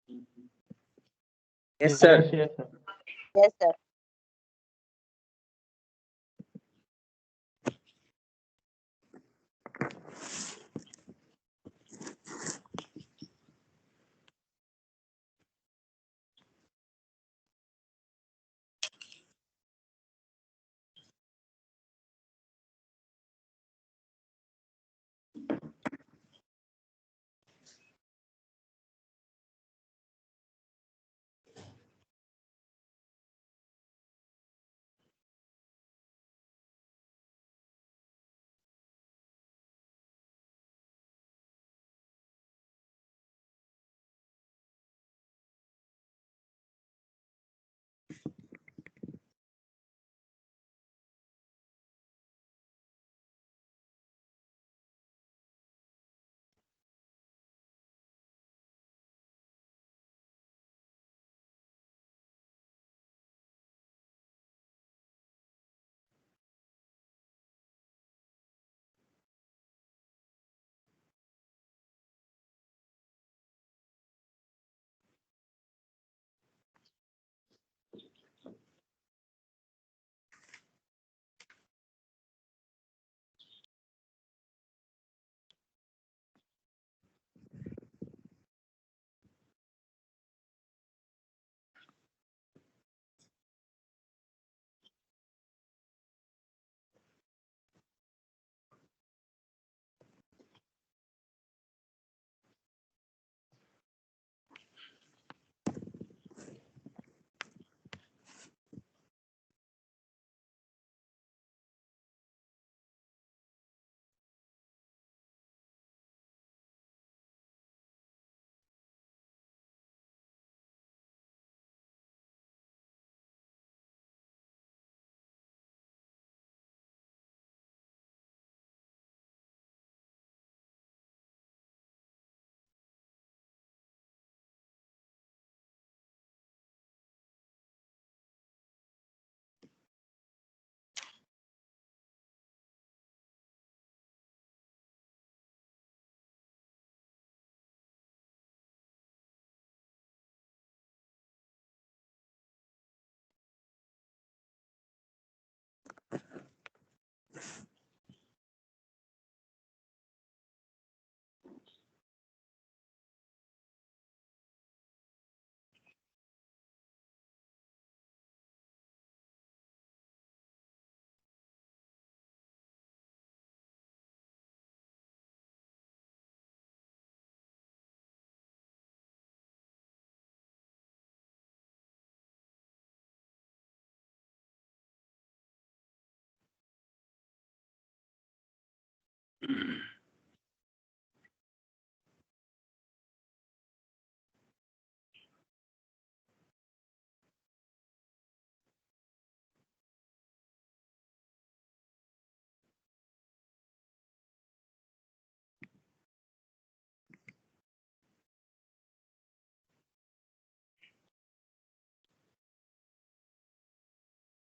Yes, sir. Yes, sir. Yes, sir.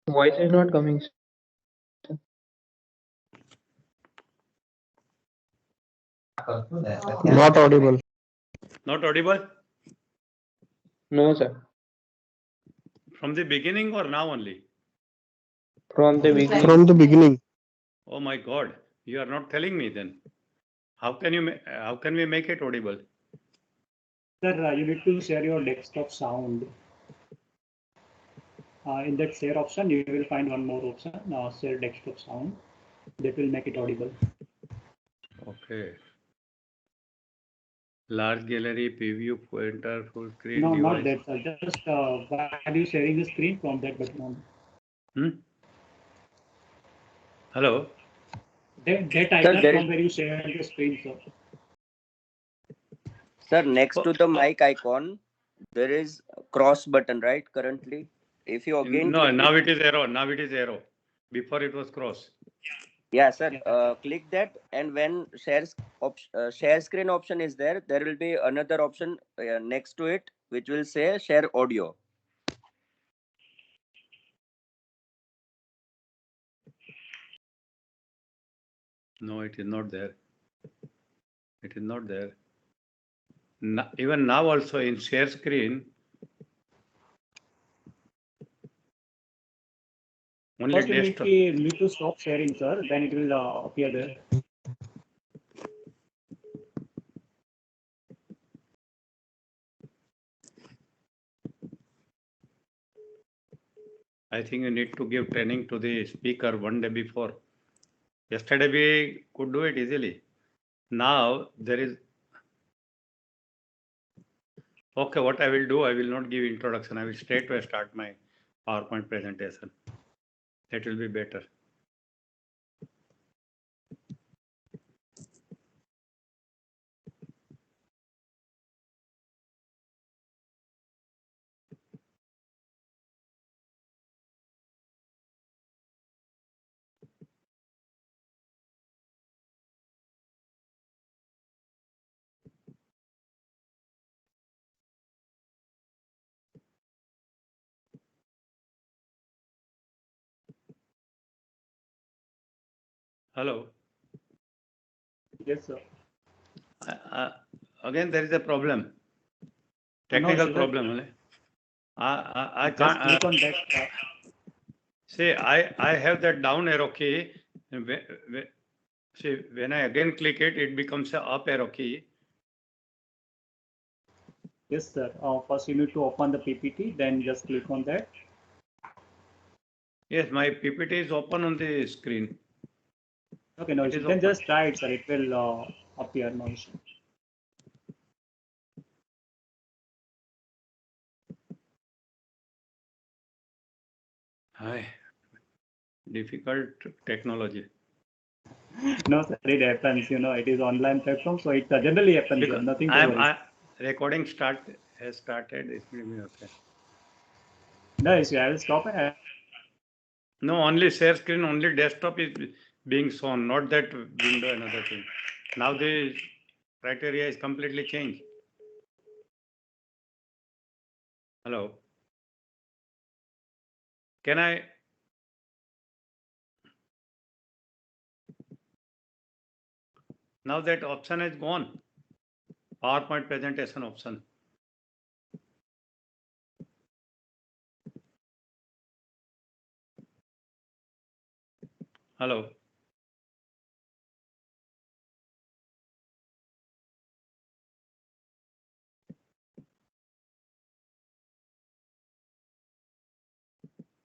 Voice is not coming, sir. Not audible. Not audible? No, sir. From the beginning or now only? From the beginning. From the beginning. Oh my God, you are not telling me then. How can we make it audible? Sir, you need to share your desktop sound. In that share option, you will find one more option, share desktop sound. That will make it audible. Okay. Large gallery, preview, pointer, full screen, No, not device. that, sir. Just while you sharing the screen from that button on. Hello? That icon there from is- where you share the screen, sir. Sir, next to the mic icon, there is a cross button, right? Currently, if you again No, click now it is arrow. Now it is arrow. Before it was cross. yeah, sir. Click that, and when share screen option is there, there will be another option next to it, which will say share audio. No, it is not there. It is not there. Even now also in share screen, only First, you desktop. need to stop sharing, sir. Then it will appear there. I think you need to give training to the speaker one day before. Yesterday we could do it easily. Now there is. Okay, what I will do, I will not give introduction. I will straight away start my PowerPoint presentation. That will be better. Hello. Yes, sir. Again, there is a problem. No, Technical sir. problem. Only. I Just can't. click on that. See, I have that down arrow key. See, when I again click it, it becomes a up arrow key. Yes, sir. First, you need to open the PPT. Then just click on that. Yes, my PPT is open on the screen. Okay, no It issue. is Then open. just try it, sir. It will appear. No issue. Hi. Difficult technology. No, sir. It happens. You know, it is online platform, so it generally happens. Because Nothing to worry. recording has started. इसलिए भी होता है. No issue. I will stop it. No, only share screen, only desktop is being shown, not that window and other thing. Now the criteria is completely changed. Hello. Can I? Now that option is gone. PowerPoint presentation option. Hello.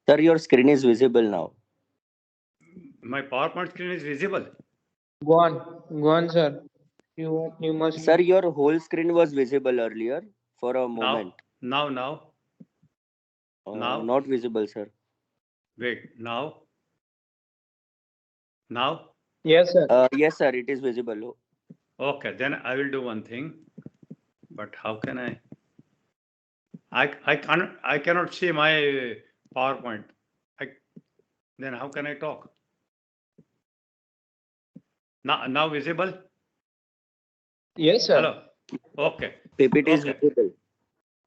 Sir, your screen is visible now. My PowerPoint screen is visible. Go on, sir. You must. Sir, your whole screen was visible earlier for a moment. Now. Not visible, sir. Wait, now. Now. Yes, sir. Yes, sir, it is visible. Okay, then I will do one thing. But how can I? I cannot see my PowerPoint. Then how can I talk? Now visible? Yes, sir. Hello. Okay. PPT is Okay. visible.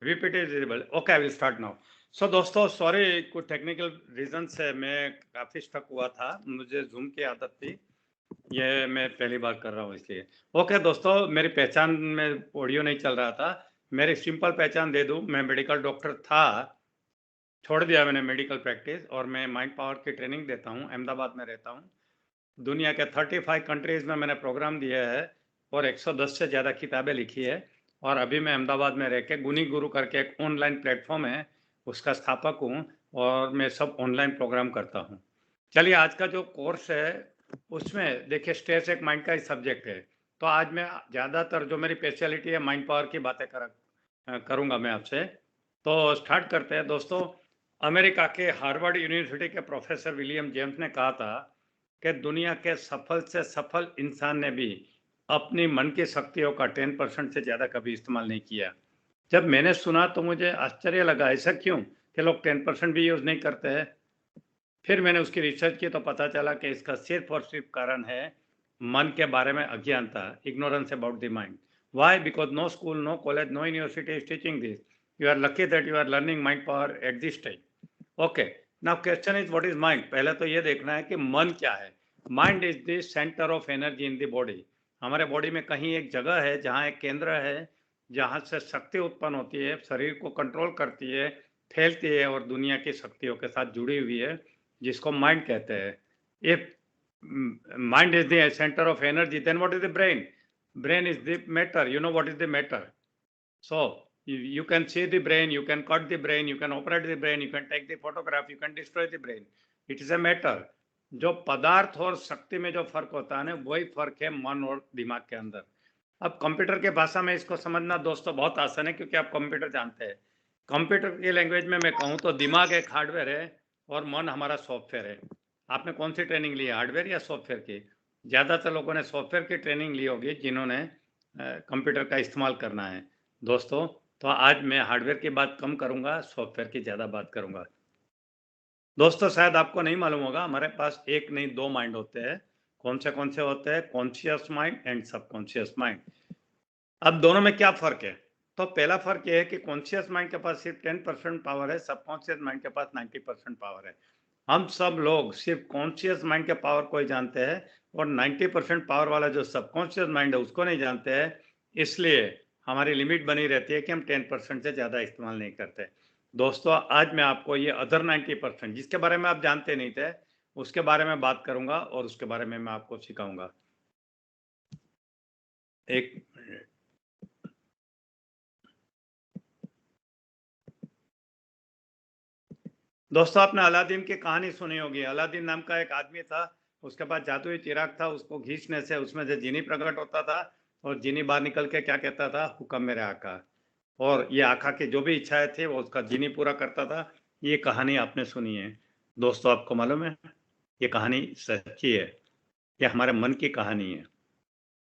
VPT is visible. Okay, I will start now. So दोस्तों sorry कुछ technical reason से मैं काफी stuck हुआ था. मुझे zoom की आदत थी. ये मैं पहली बार कर रहा हूँ इसलिए. ओके दोस्तों, मेरी पहचान में ऑडियो नहीं चल रहा था. मेरी सिंपल पहचान दे दूं. मैं मेडिकल डॉक्टर था, छोड़ दिया मैंने मेडिकल प्रैक्टिस, और मैं माइंड पावर की ट्रेनिंग देता हूँ. अहमदाबाद में रहता हूँ. दुनिया के 35 कंट्रीज में मैंने प्रोग्राम दिया है और 110 से ज़्यादा किताबें लिखी है. और अभी मैं अहमदाबाद में रह के गुनी गुरु करके एक ऑनलाइन प्लेटफॉर्म है, उसका स्थापक हूँ, और मैं सब ऑनलाइन प्रोग्राम करता हूँ. चलिए, आज का जो कोर्स है उसमें देखिए स्ट्रेस एक माइंड का ही सब्जेक्ट है. तो आज मैं ज़्यादातर जो मेरी स्पेशलिटी है माइंड पावर की बातें करूँगा मैं आपसे. तो स्टार्ट करते हैं दोस्तों. अमेरिका के हार्वर्ड यूनिवर्सिटी के प्रोफेसर विलियम जेम्स ने कहा था कि दुनिया के सफल से सफल इंसान ने भी अपनी मन की शक्तियों का 10% से ज़्यादा कभी इस्तेमाल नहीं किया. जब मैंने सुना तो मुझे आश्चर्य लगा, ऐसा क्यों कि लोग 10% भी यूज़ नहीं करते हैं. फिर मैंने उसकी रिसर्च की तो पता चला कि इसका सिर्फ और सिर्फ कारण है मन के बारे में अज्ञानता, ignorance about the mind. Why? Because no school, no college, no university is teaching this. You are lucky that you are learning mind power at this time. Okay, now question is what is mind. पहले तो ये देखना है कि मन क्या है. Mind is the centre of energy in the body. हमारे बॉडी में कहीं एक जगह है जहाँ एक केंद्र है जहाँ से शक्ति उत्पन्न होती है, शरीर को कंट्रोल करती है, फैलती है और दुनिया की शक्तियों के साथ जुड़ी हुई है, जिसको माइंड कहते हैं। If mind is the center of energy, then what is the brain? Brain is the matter. You know what is the matter? So you can see the brain, you can cut the brain, you can operate the brain, you can take the photograph, you can destroy the brain. It is a matter. जो पदार्थ और शक्ति में जो फर्क होता है ना, वही फर्क है मन और दिमाग के अंदर। अब कंप्यूटर के भाषा में इसको समझना दोस्तों बहुत आसान है, क्योंकि आप कंप्यूटर जानते हैं। कंप्यूटर की लैंग्वेज में मैं कहूँ तो दिमाग एक हार्डवेयर है और मन हमारा सॉफ्टवेयर है। आपने कौन सी ट्रेनिंग ली है, हार्डवेयर या सॉफ्टवेयर की? ज़्यादातर लोगों ने सॉफ्टवेयर की ट्रेनिंग ली होगी, जिन्होंने कंप्यूटर का इस्तेमाल करना है दोस्तों। तो आज मैं हार्डवेयर की बात कम करूंगा, सॉफ्टवेयर की ज़्यादा बात करूंगा। दोस्तों शायद आपको नहीं मालूम होगा, हमारे पास एक नहीं दो माइंड होते हैं। कौन से होते हैं? Conscious mind and subconscious mind. अब दोनों में क्या फर्क है? तो पहला फर्क यह है कि कॉन्शियस माइंड के पास सिर्फ 10% पावर है, सबकॉन्शियस माइंड के पास 90% पावर है। हम सब लोग सिर्फ कॉन्शियस माइंड के पावर को ही जानते हैं और 90% पावर वाला जो सबकॉन्शियस माइंड है उसको नहीं जानते हैं। इसलिए हमारी लिमिट बनी रहती है कि हम 10% से ज़्यादा इस्तेमाल नहीं करते। दोस्तों आज मैं आपको ये अदर 90% जिसके बारे में आप जानते नहीं थे, उसके बारे में बात करूंगा और उसके बारे में मैं आपको सिखाऊंगा। एक दोस्तों आपने अलादीन की कहानी सुनी होगी। अलादीन नाम का एक आदमी था, उसके पास जादुई चिराग था। उसको घींचने से उसमें से जीनी प्रकट होता था और जीनी बाहर निकल के क्या कहता था? हुक्म मेरे आका। और ये आका की जो भी इच्छाएं थी वो उसका जीनी पूरा करता था। ये कहानी आपने सुनी है दोस्तों, आपको मालूम है ये कहानी सच्ची है, ये हमारे मन की कहानी है।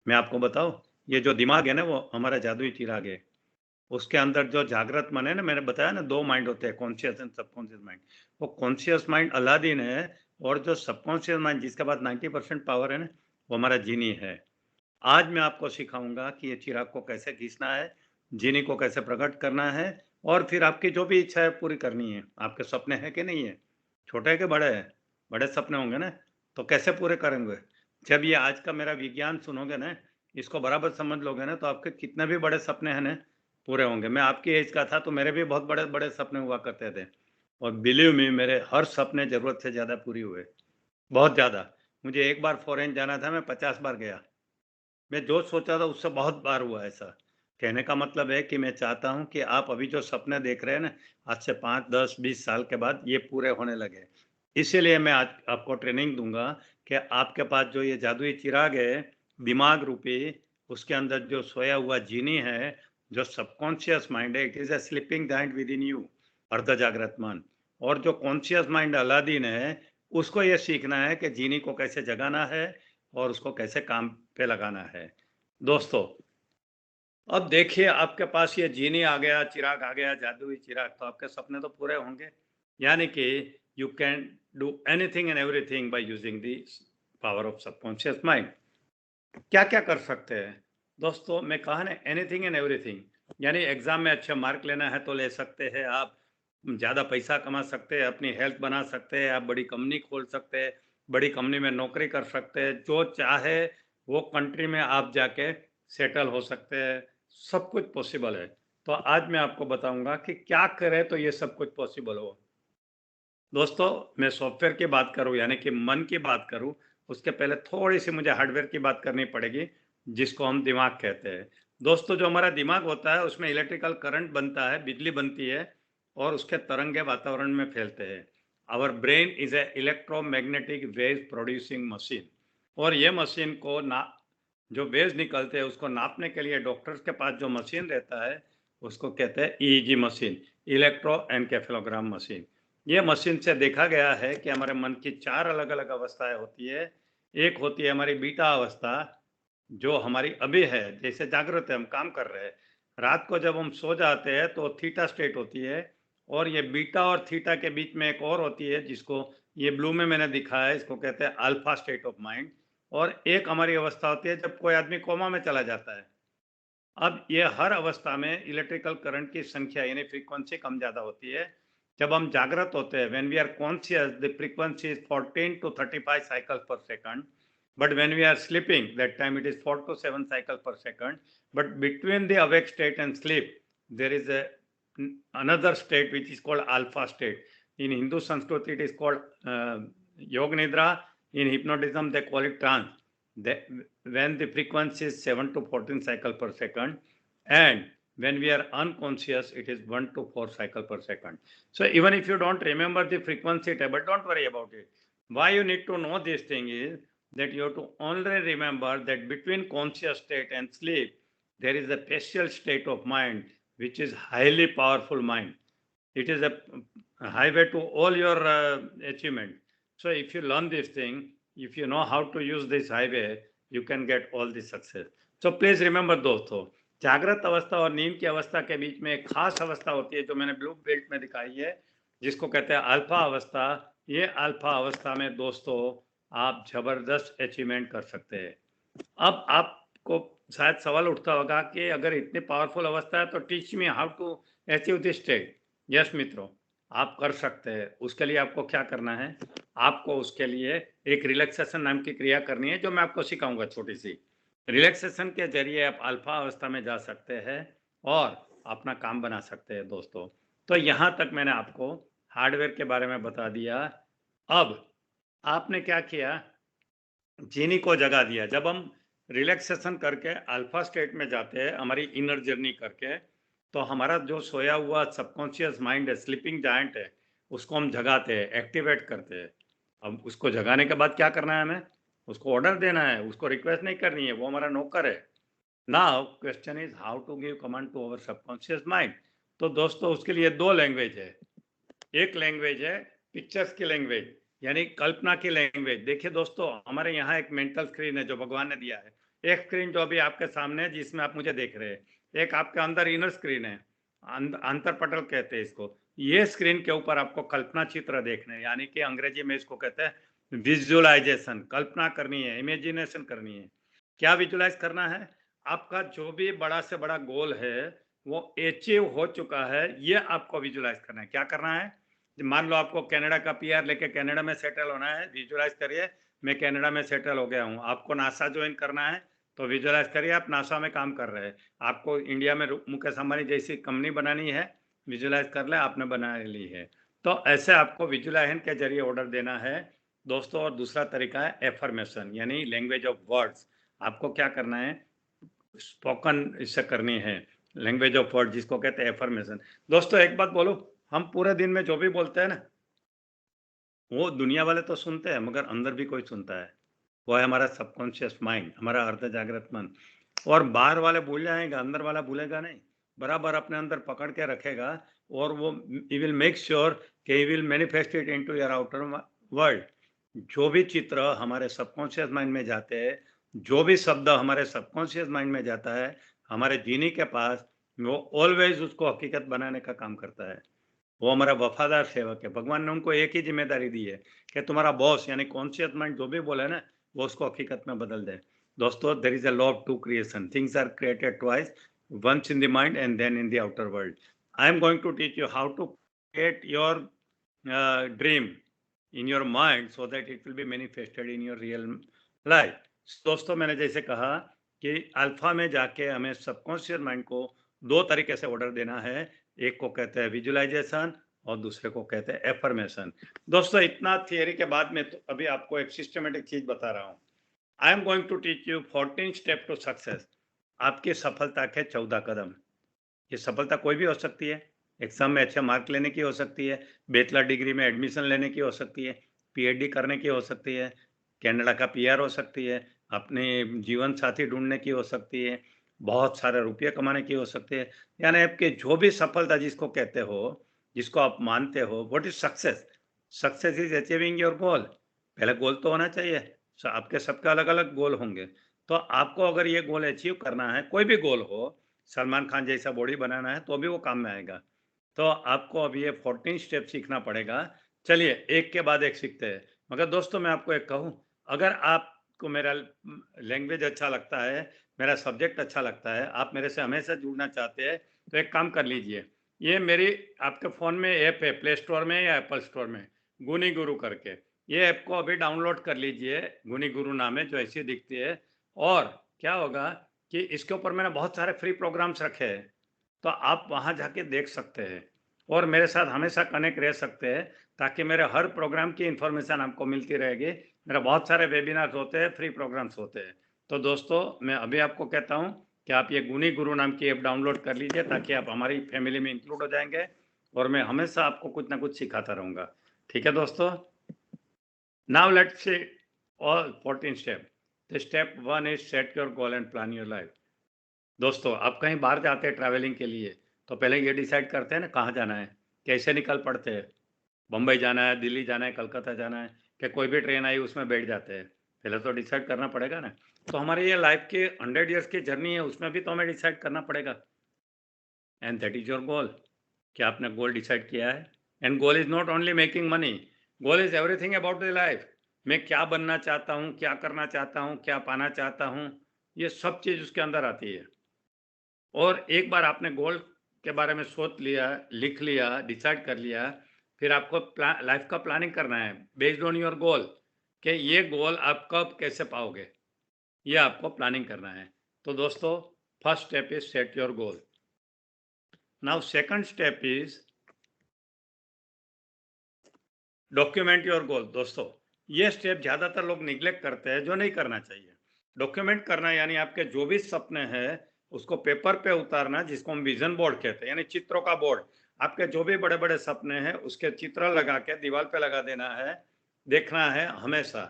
मैं आपको बताऊं, ये जो दिमाग है ना वो हमारा जादुई चिराग है। उसके अंदर जो जागृत मन है ना, मैंने बताया ना दो माइंड होते हैं, कॉन्शियस एंड सबकॉन्शियस माइंड। वो कॉन्शियस माइंड अलादीन है और जो सबकॉन्शियस माइंड जिसके पास 90% पावर है ना, वो हमारा जीनी है। आज मैं आपको सिखाऊंगा कि ये चिराग को कैसे खींचना है, जीनी को कैसे प्रकट करना है और फिर आपकी जो भी इच्छा है पूरी करनी है। आपके सपने हैं कि नहीं है? छोटे है कि बड़े हैं? बड़े सपने होंगे ना, तो कैसे पूरे करेंगे? जब ये आज का मेरा विज्ञान सुनोगे ना, इसको बराबर समझ लोगे ना, तो आपके कितने भी बड़े सपने हैं ना पूरे होंगे। मैं आपकी एज का था तो मेरे भी बहुत बड़े बड़े सपने हुआ करते थे और बिलीव मी मेरे हर सपने जरूरत से ज़्यादा पूरी हुए, बहुत ज़्यादा। मुझे एक बार फॉरेन जाना था, मैं 50 बार गया। मैं जो सोचा था उससे बहुत बार हुआ ऐसा। कहने का मतलब है कि मैं चाहता हूं कि आप अभी जो सपने देख रहे हैं ना, आज से 5, 10, 20 साल के बाद ये पूरे होने लगे। इसीलिए मैं आज आपको ट्रेनिंग दूंगा कि आपके पास जो ये जादुई चिराग है, दिमाग रूपी, उसके अंदर जो सोया हुआ जीनी है, जो सबकॉन्शियस माइंड है, it is a sleeping mind with in you, अर्ध जागृत मन। और जो कॉन्शियस माइंड अलादीन है, उसको ये सीखना है कि जीनी को कैसे जगाना है और उसको कैसे काम पे लगाना है। दोस्तों अब देखिए आपके पास ये जीनी आ गया, चिराग आ गया, जादुई चिराग, तो आपके सपने तो पूरे होंगे। यानी कि you can do anything and everything by using the power of subconscious mind. क्या क्या कर सकते हैं दोस्तों? मैं कहा ना एनीथिंग एंड एवरीथिंग, यानी एग्जाम में अच्छे मार्क लेना है तो ले सकते हैं आप, ज़्यादा पैसा कमा सकते हैं, अपनी हेल्थ बना सकते हैं, आप बड़ी कंपनी खोल सकते हैं, बड़ी कंपनी में नौकरी कर सकते हैं, जो चाहे वो कंट्री में आप जाके सेटल हो सकते हैं, सब कुछ पॉसिबल है। तो आज मैं आपको बताऊंगा कि क्या करें तो ये सब कुछ पॉसिबल हो। दोस्तों मैं सॉफ्टवेयर की बात करूं यानी कि मन की बात करूं, उसके पहले थोड़ी सी मुझे हार्डवेयर की बात करनी पड़ेगी, जिसको हम दिमाग कहते हैं। दोस्तों जो हमारा दिमाग होता है उसमें इलेक्ट्रिकल करंट बनता है, बिजली बनती है और उसके तरंगे वातावरण में फैलते हैं। Our brain is a electromagnetic wave producing machine. और ये मशीन को ना जो वेव्स निकलते हैं उसको नापने के लिए डॉक्टर्स के पास जो मशीन रहता है उसको कहते हैं ईईजी मशीन, इलेक्ट्रो एनकेफेलोग्राम मशीन। ये मशीन से देखा गया है कि हमारे मन की 4 अलग अलग अवस्थाएं होती है। एक होती है हमारी बीटा अवस्था, जो हमारी अभी है, जैसे जागृत है, हम काम कर रहे हैं। रात को जब हम सो जाते हैं तो थीटा स्टेट होती है और ये बीटा और थीटा के बीच में एक और होती है जिसको ये ब्लू में मैंने दिखाया है, इसको कहते हैं अल्फा स्टेट ऑफ माइंड। और एक हमारी अवस्था होती है जब कोई आदमी कोमा में चला जाता है। अब ये हर अवस्था में इलेक्ट्रिकल करंट की संख्या यानी फ्रीक्वेंसी कम ज़्यादा होती है। जब हम जागृत होते हैं, when we are conscious, the frequency is 14 to 35 cycles पर second. But when we are sleeping, that time it is 4 to 7 cycles per second. But between the awake state and sleep, there is another state which is called alpha state. In Hindu Sanskrit, it is called Yoga Nidra. In hypnotism, they call it trance. When the frequency is 7 to 14 cycles per second, and when we are unconscious, it is 1 to 4 cycles per second. So even if you don't remember the frequency table, don't worry about it. Why you need to know this thing is that you have to only remember that between conscious state and sleep, there is a special state of mind, which is highly powerful mind. It is a highway to all your achievement. So if you learn this thing, if you know how to use this highway, you can get all the success. So please remember दोस्तों, जागृत अवस्था और नींद की अवस्था के बीच में एक खास अवस्था होती है जो मैंने ब्लू बेल्ट में दिखाई है, जिसको कहते हैं अल्फा अवस्था। ये अल्फा अवस्था में दोस्तों आप जबरदस्त अचीवमेंट कर सकते हैं। अब आपको शायद सवाल उठता होगा कि अगर इतनी पावरफुल अवस्था है तो teach me how to achieve this state. Yes मित्रों, आप कर सकते हैं। उसके लिए आपको क्या करना है, आपको उसके लिए एक रिलैक्सेशन नाम की क्रिया करनी है जो मैं आपको सिखाऊंगा। छोटी सी रिलैक्सेशन के जरिए आप अल्फा अवस्था में जा सकते हैं और अपना काम बना सकते हैं दोस्तों। तो यहाँ तक मैंने आपको हार्डवेयर के बारे में बता दिया। अब आपने क्या किया, जीनी को जगा दिया। जब हम रिलैक्सेशन करके अल्फा स्टेट में जाते हैं हमारी इनर जर्नी करके, तो हमारा जो सोया हुआ सबकॉन्शियस माइंड है, स्लीपिंग जायंट है, उसको हम जगाते हैं, एक्टिवेट करते हैं। अब उसको जगाने के बाद क्या करना है, हमें उसको ऑर्डर देना है, उसको रिक्वेस्ट नहीं करनी है, वो हमारा नौकर है। Now question is how to give command to our subconscious mind. तो दोस्तों उसके लिए दो लैंग्वेज है। एक लैंग्वेज है पिक्चर्स की लैंग्वेज, यानी कल्पना की लैंग्वेज। देखिए दोस्तों, हमारे यहाँ एक मेंटल स्क्रीन है जो भगवान ने दिया है। एक स्क्रीन जो अभी आपके सामने है जिसमें आप मुझे देख रहे हैं, एक आपके अंदर इनर स्क्रीन है, अंतरपटल कहते हैं इसको। ये स्क्रीन के ऊपर आपको कल्पना चित्र देखने हैं, यानी कि अंग्रेजी में इसको कहते हैं विजुअलाइजेशन। कल्पना करनी है, इमेजिनेशन करनी है। क्या विजुअलाइज करना है, आपका जो भी बड़ा से बड़ा गोल है वो अचीव हो चुका है, ये आपको विजुअलाइज करना है। क्या करना है, मान लो आपको कनाडा का पीआर लेके कनाडा में सेटल होना है, विजुअलाइज करिए मैं कनाडा में सेटल हो गया हूँ। आपको नासा ज्वाइन करना है तो विजुअलाइज करिए आप नासा में काम कर रहे हैं। आपको इंडिया में मुकेश अंबानी जैसी कंपनी बनानी है, विजुअलाइज कर ले, आपने बना ली है। तो ऐसे आपको विजुअलाइजेशन के जरिए ऑर्डर देना है दोस्तों। और दूसरा तरीका है एफर्मेशन, यानी लैंग्वेज ऑफ वर्ड्स। आपको क्या करना है, स्पोकन इससे करनी है, लैंग्वेज ऑफ वर्ड जिसको कहते हैं एफर्मेशन। दोस्तों एक बात बोलो, हम पूरे दिन में जो भी बोलते हैं ना, वो दुनिया वाले तो सुनते हैं मगर अंदर भी कोई सुनता है, वो है हमारा सबकॉन्शियस माइंड, हमारा अर्ध जागृत मन। और बाहर वाले भूल जाएगा, अंदर वाला भूलेगा नहीं, बराबर अपने अंदर पकड़ के रखेगा। और वो ही विल मेक श्योर कि he will manifest it into your outer world. जो भी चित्र हमारे सबकॉन्शियस माइंड में जाते हैं, जो भी शब्द हमारे सबकॉन्शियस माइंड में जाता है, हमारे जीनी के पास, वो ऑलवेज उसको हकीकत बनाने का काम करता है। वो हमारा वफादार सेवक है। भगवान ने उनको एक ही जिम्मेदारी दी है कि तुम्हारा बॉस यानी कॉन्शियस माइंड जो भी बोले ना, वो उसको हकीकत में बदल दे। दोस्तों there is a law of two creation, things are created twice, once in the mind and then in the outer world. I am going to teach you how to create your dream in your mind so that it will be manifested in your real life. दोस्तों मैंने जैसे कहा कि alpha में जाके हमें subconscious mind को दो तरीके से ऑर्डर देना है, एक को कहते हैं विजुअलाइजेशन और दूसरे को कहते हैं एफर्मेशन। दोस्तों इतना थियरी के बाद में तो अभी आपको एक सिस्टमेटिक चीज बता रहा हूँ। I am going to teach you 14 step to success. आपकी सफलता के 14 कदम। ये सफलता कोई भी हो सकती है, एग्जाम में अच्छे मार्क लेने की हो सकती है, बैचलर डिग्री में एडमिशन लेने की हो सकती है, पीएचडी करने की हो सकती है, कनाडा का पीआर हो सकती है, अपने जीवन साथी ढूंढने की हो सकती है, बहुत सारे रुपये कमाने की हो सकती है। यानी आपके जो भी सफलता जिसको कहते हो, जिसको आप मानते हो, what is success. Success is achieving your goal. पहले गोल तो होना चाहिए, आपके सबके अलग अलग गोल होंगे। तो आपको अगर ये गोल अचीव करना है, कोई भी गोल हो, सलमान खान जैसा बॉडी बनाना है तो भी वो काम में आएगा। तो आपको अब ये 14 स्टेप सीखना पड़ेगा। चलिए एक के बाद एक सीखते हैं। मगर दोस्तों मैं आपको एक कहूँ, अगर आपको मेरा लैंग्वेज अच्छा लगता है, मेरा सब्जेक्ट अच्छा लगता है, आप मेरे से हमेशा जुड़ना चाहते हैं, तो एक काम कर लीजिए, ये मेरी आपके फ़ोन में ऐप है, प्ले स्टोर में या एप्पल स्टोर में, गुनी गुरु करके। ये ऐप को अभी डाउनलोड कर लीजिए, गुनी गुरु नाम है, जो ऐसी दिखती है। और क्या होगा कि इसके ऊपर मैंने बहुत सारे फ्री प्रोग्राम्स रखे हैं, तो आप वहाँ जाके देख सकते हैं और मेरे साथ हमेशा कनेक्ट रह सकते हैं, ताकि मेरे हर प्रोग्राम की इन्फॉर्मेशन आपको मिलती रहेगी। मेरा बहुत सारे वेबिनार्स होते हैं, फ्री प्रोग्राम्स होते हैं। तो दोस्तों, मैं अभी आपको कहता हूँ कि आप ये गुनी गुरु नाम की ऐप डाउनलोड कर लीजिए, ताकि आप हमारी फैमिली में इंक्लूड हो जाएंगे और मैं हमेशा आपको कुछ ना कुछ सिखाता रहूँगा। ठीक है दोस्तों? Now let's see all 14 steps. The step 1 is set your goal and plan your life. दोस्तों, आप कहीं बाहर जाते हैं ट्रैवलिंग के लिए, तो पहले ये डिसाइड करते हैं ना कहाँ जाना है, कैसे निकल पड़ते हैं। बम्बई जाना है, दिल्ली जाना है, कलकत्ता जाना है, कि कोई भी ट्रेन आई उसमें बैठ जाते हैं। पहले तो डिसाइड करना पड़ेगा ना। तो हमारी ये लाइफ की 100 ईयर्स की जर्नी है, उसमें भी तो हमें डिसाइड करना पड़ेगा। And that is your goal. क्या आपने गोल डिसाइड किया है? And goal is not only making money, goal is everything about the life. मैं क्या बनना चाहता हूँ, क्या करना चाहता हूँ, क्या पाना चाहता हूँ, ये सब चीज़ उसके अंदर आती है। और एक बार आपने गोल के बारे में सोच लिया, लिख लिया, डिसाइड कर लिया, फिर आपको लाइफ का प्लानिंग करना है बेस्ड ऑन योर गोल, कि ये गोल आप कब कैसे पाओगे, ये आपको प्लानिंग करना है। तो दोस्तों, first step is set your goal. Now second step is document your goal. दोस्तों, ये स्टेप ज़्यादातर लोग निग्लेक्ट करते हैं, जो नहीं करना चाहिए। डॉक्यूमेंट करना यानी आपके जो भी सपने हैं उसको पेपर पे उतारना, जिसको हम विजन बोर्ड कहते हैं, यानी चित्रों का बोर्ड। आपके जो भी बड़े बड़े सपने हैं उसके चित्र लगा के दीवार पे लगा देना है, देखना है हमेशा।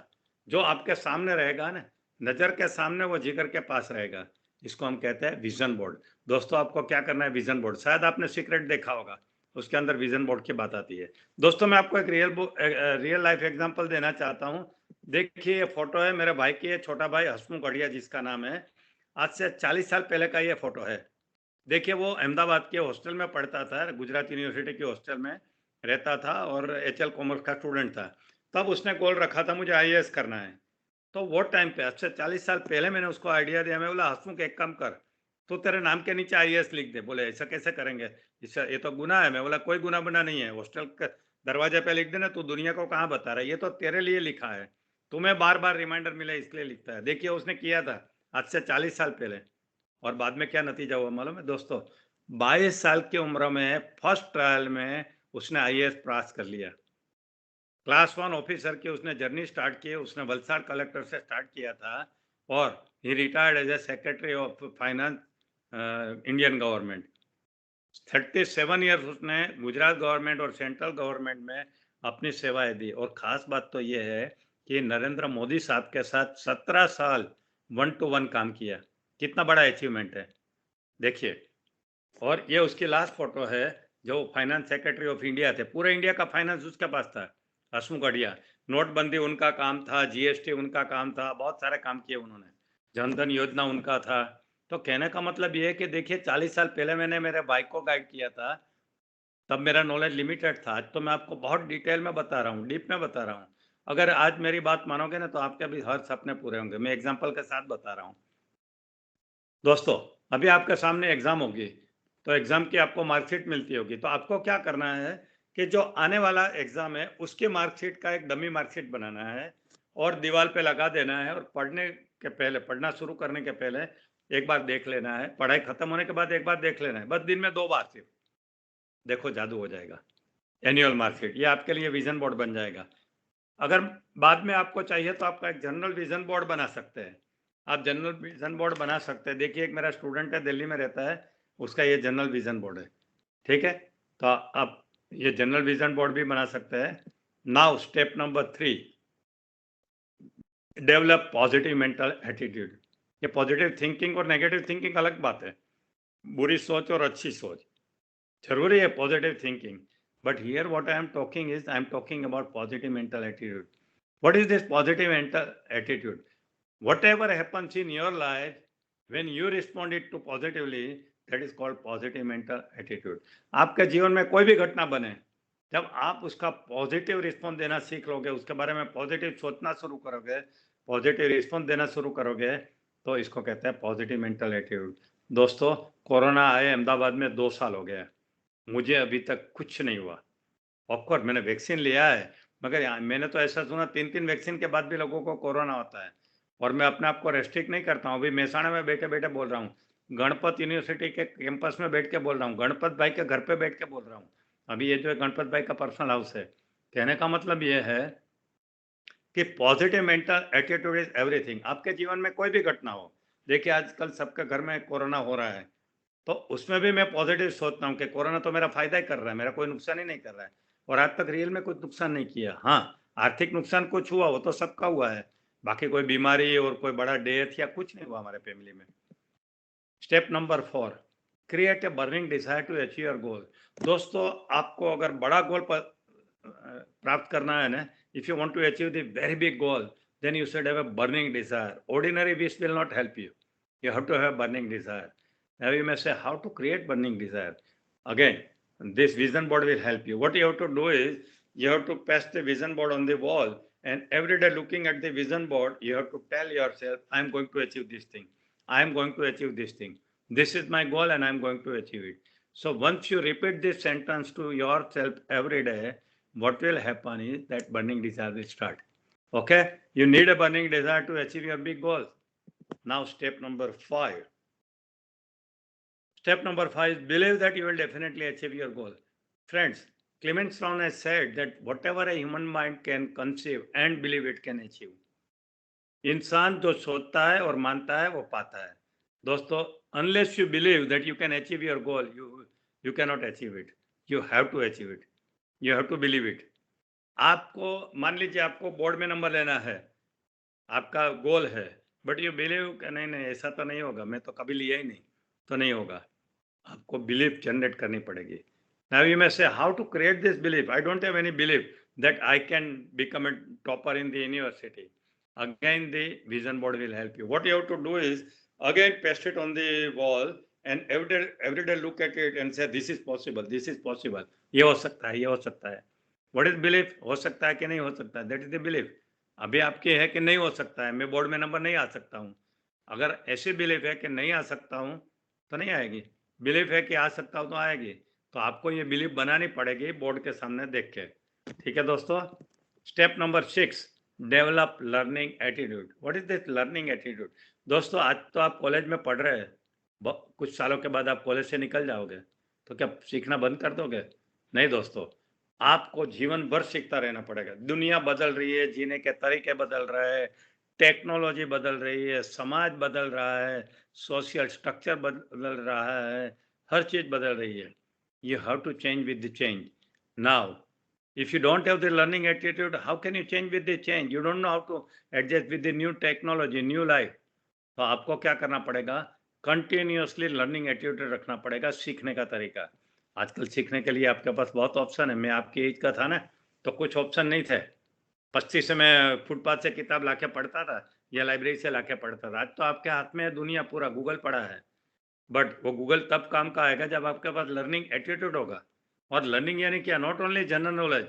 जो आपके सामने रहेगा ना, नज़र के सामने, वो जिगर के पास रहेगा। इसको हम कहते हैं विजन बोर्ड। दोस्तों, आपको क्या करना है? विजन बोर्ड, शायद आपने सीक्रेट देखा होगा, उसके अंदर विजन बोर्ड की बात आती है। दोस्तों, मैं आपको एक रियल लाइफ एग्जांपल देना चाहता हूं। देखिए, ये फोटो है मेरे भाई की, छोटा भाई हसमुख अढ़िया जिसका नाम है। आज से 40 साल पहले का ये फोटो है। देखिए, वो अहमदाबाद के हॉस्टल में पढ़ता था, गुजरात यूनिवर्सिटी के हॉस्टल में रहता था और HL कॉमर्स का स्टूडेंट था। तब उसने गोल रखा था मुझे IAS करना है। तो वो टाइम पे, आज से 40 साल पहले, मैंने उसको आइडिया दिया। मैं बोला, हसमुख एक काम कर, तो तेरे नाम के नीचे IAS लिख दे। बोले, ऐसा कैसे करेंगे, इससे ये तो गुनाह है। मैं बोला, कोई गुनाह बना नहीं है, हॉस्टल के दरवाजे पे लिख देना, तू दुनिया को कहाँ बता रहा है, ये तो तेरे लिए लिखा है, तुम्हें बार बार रिमाइंडर मिले इसलिए लिखता है। देखिए, उसने किया था आज से 40 साल पहले, और बाद में क्या नतीजा हुआ मालूम है दोस्तों? 22 साल की उम्र में फर्स्ट ट्रायल में उसने IAS पास कर लिया। क्लास 1 ऑफिसर की उसने जर्नी स्टार्ट की। उसने वलसाड़ कलेक्टर से स्टार्ट किया था और ही retired as a secretary of finance Indian government. 37 years उसने गुजरात गवर्नमेंट और सेंट्रल गवर्नमेंट में अपनी सेवाएं दी। और ख़ास बात तो ये है कि नरेंद्र मोदी साहब के साथ 17 साल 1 to 1 काम किया। कितना बड़ा अचीवमेंट है, देखिए। और ये उसकी लास्ट फोटो है, जो फाइनेंस सेक्रेटरी ऑफ इंडिया थे। पूरे इंडिया का फाइनेंस उसके पास था, हसमुख अढ़िया। नोटबंदी उनका काम था, GST उनका काम था, बहुत सारे काम किए उन्होंने, जनधन योजना उनका था। तो कहने का मतलब ये है कि देखिए, 40 साल पहले मैंने मेरे भाई को गाइड किया था, तब मेरा नॉलेज लिमिटेड था। आज तो मैं आपको बहुत डिटेल में बता रहा हूँ, डीप में बता रहा हूँ। अगर आज मेरी बात मानोगे ना, तो आपके भी हर सपने पूरे होंगे। मैं एग्जाम्पल के साथ बता रहा हूँ। दोस्तों, अभी आपके सामने एग्जाम होगी, तो एग्जाम की आपको मार्कशीट मिलती होगी। तो आपको क्या करना है कि जो आने वाला एग्जाम है उसकी मार्कशीट का एक डमी मार्कशीट बनाना है और दीवार पे लगा देना है। और पढ़ने के पहले, पढ़ना शुरू करने के पहले एक बार देख लेना है, पढ़ाई खत्म होने के बाद एक बार देख लेना है, बस दिन में 2 बार सिर्फ। देखो, जादू हो जाएगा। एनुअल मार्कशीट, ये आपके लिए विजन बोर्ड बन जाएगा। अगर बाद में आपको चाहिए तो आपका एक जनरल विजन बोर्ड बना सकते हैं। आप जनरल विजन बोर्ड बना सकते हैं। देखिए, एक मेरा स्टूडेंट है, दिल्ली में रहता है, उसका ये जनरल विजन बोर्ड है। ठीक है, तो आप ये जनरल विजन बोर्ड भी बना सकते हैं। Now step number 3, develop positive mental attitude. ये पॉजिटिव थिंकिंग और नेगेटिव थिंकिंग अलग बात है। बुरी सोच और अच्छी सोच जरूरी है, positive thinking. But here what I am talking is, I am talking about positive mental attitude. What is this positive mental attitude? Whatever happens in your life, when you respond it to positively, that is called positive mental attitude. आपके जीवन में कोई भी घटना बने, जब आप उसका पॉजिटिव रिस्पॉन्स देना सीख लोगे, उसके बारे में पॉजिटिव सोचना शुरू करोगे, पॉजिटिव रिस्पॉन्स देना शुरू करोगे, तो इसको कहते हैं पॉजिटिव मेंटल एटीट्यूड। दोस्तों, कोरोना आए अहमदाबाद में 2 साल हो गया, मुझे अभी तक कुछ नहीं हुआ। ऑफकोर्स मैंने वैक्सीन लिया है, मगर मैंने तो ऐसा सुना 3 वैक्सीन के बाद भी लोगों को कोरोना होता है। और मैं अपने आप को रेस्ट्रिक्ट नहीं करता हूँ। अभी मेहसाणा में बैठे बैठे बोल रहा हूँ, गणपत यूनिवर्सिटी के कैंपस में बैठ के बोल रहा हूँ, गणपत भाई के घर पे बैठ के बोल रहा हूँ। अभी ये जो है गणपत भाई का पर्सनल हाउस है। कहने का मतलब ये है कि positive mental attitude is everything. आपके जीवन में कोई भी घटना हो, देखिए आजकल सबके घर में कोरोना हो रहा है, तो उसमें भी मैं पॉजिटिव सोचता हूँ कि कोरोना तो मेरा फायदा ही कर रहा है, मेरा कोई नुकसान ही नहीं कर रहा है। और आज तक रियल में कुछ नुकसान नहीं किया। हाँ, आर्थिक नुकसान कुछ हुआ, वो तो सबका हुआ है, बाकी कोई बीमारी और कोई बड़ा डेथ या कुछ नहीं हुआ हमारे फैमिली में। Step number 4, create a burning desire to achieve your goal. दोस्तों, आपको अगर बड़ा गोल प्राप्त करना है ना, if you want to achieve the very big goal, then you should have a burning desire. Ordinary wish will not help you. You have to have burning desire. Now you may say, how to create burning desire? Again, this vision board will help you. What you have to do is, you have to paste the vision board on the wall, and every day looking at the vision board, you have to tell yourself, I am going to achieve this thing. I am going to achieve this thing. This is my goal and I am going to achieve it. So once you repeat this sentence to yourself every day, what will happen is that burning desire will start. Okay, you need a burning desire to achieve your big goals. Now step number 5. Step number 5 is believe that you will definitely achieve your goal. Friends, Clement Stone has said that whatever a human mind can conceive and believe it can achieve. इंसान जो सोचता है और मानता है वो पाता है। दोस्तों, unless you believe that you can achieve your goal, you cannot achieve it. You have to achieve it. You have to believe it. आपको मान लीजिए आपको बोर्ड में नंबर लेना है, आपका गोल है, बट यू बिलीव कि नहीं नहीं ऐसा तो नहीं होगा, मैं तो कभी लिया ही नहीं, तो नहीं होगा। आपको बिलीफ जनरेट करनी पड़ेगी। Now you may say how to create this belief. I don't have any belief that I can become a topper in the university. Again the vision board will help you. What you have to do is again paste it on the wall and every day look at it and say this is possible, this is possible. ये हो सकता है, ये हो सकता है। What is belief? हो सकता है कि नहीं हो सकता, दैट इज द बिलीफ। अभी आपकी है कि नहीं हो सकता है, मैं बोर्ड में नंबर नहीं आ सकता हूँ। अगर ऐसी बिलीफ है कि नहीं आ सकता हूँ तो नहीं आएगी, बिलीफ है कि आ सकता हूँ तो आएगी। तो आपको ये बिलीफ बनानी पड़ेगी बोर्ड के सामने देख के। ठीक है दोस्तों। Step number 6, develop learning attitude. What is this learning attitude? दोस्तों, आज तो आप कॉलेज में पढ़ रहे हैं, कुछ सालों के बाद आप कॉलेज से निकल जाओगे, तो क्या सीखना बंद कर दोगे? नहीं दोस्तों, आपको जीवन भर सीखता रहना पड़ेगा। दुनिया बदल रही है, जीने के तरीके बदल रहे हैं, टेक्नोलॉजी बदल रही है, समाज बदल रहा है, सोशल स्ट्रक्चर बदल रहा है, हर चीज बदल रही है। You have to change with the change. Now if you don't have the learning attitude, how can you change with the change? You don't know how to adjust with the new technology, new life. तो आपको क्या करना पड़ेगा? Continuously learning attitude रखना पड़ेगा, सीखने का तरीका। आजकल सीखने के लिए आपके पास बहुत ऑप्शन है। मैं आपकी एज का था ना, तो कुछ ऑप्शन नहीं थे। 25 से मैं फुटपाथ से किताब लाके पढ़ता था या लाइब्रेरी से लाके पढ़ता था। आज तो आपके हाथ में दुनिया, पूरा गूगल पड़ा है। बट वो गूगल तब काम का आएगा जब आपके पास लर्निंग एटीट्यूड होगा। और लर्निंग यानी क्या? Not only general knowledge,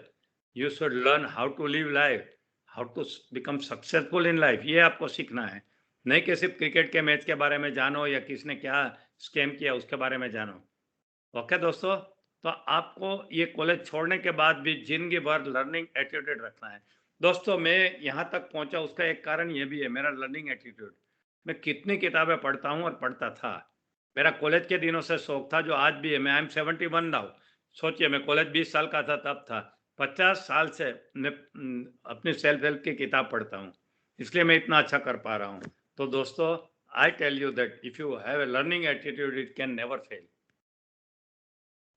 you should learn how to live life, how to become successful in life. ये आपको सीखना है, नहीं कि सिर्फ क्रिकेट के मैच के बारे में जानो या किसने क्या स्कैम किया उसके बारे में जानो। ओके दोस्तों, तो आपको ये कॉलेज छोड़ने के बाद भी जिंदगी भर लर्निंग एटीट्यूड रखना है। दोस्तों, मैं यहाँ तक पहुँचा उसका एक कारण ये भी है, मेरा लर्निंग एटीट्यूड। मैं कितनी किताबें पढ़ता हूँ और पढ़ता था। मेरा कॉलेज के दिनों से शौक था, जो आज भी है। मैं आई एम 71 नाउ। सोचिए, मैं कॉलेज 20 साल का था तब था। 50 साल से मैं अपनी सेल्फ हेल्प की किताब पढ़ता हूँ, इसलिए मैं इतना अच्छा कर पा रहा हूँ। तो दोस्तों, I tell you that if you have a learning attitude, it can never fail.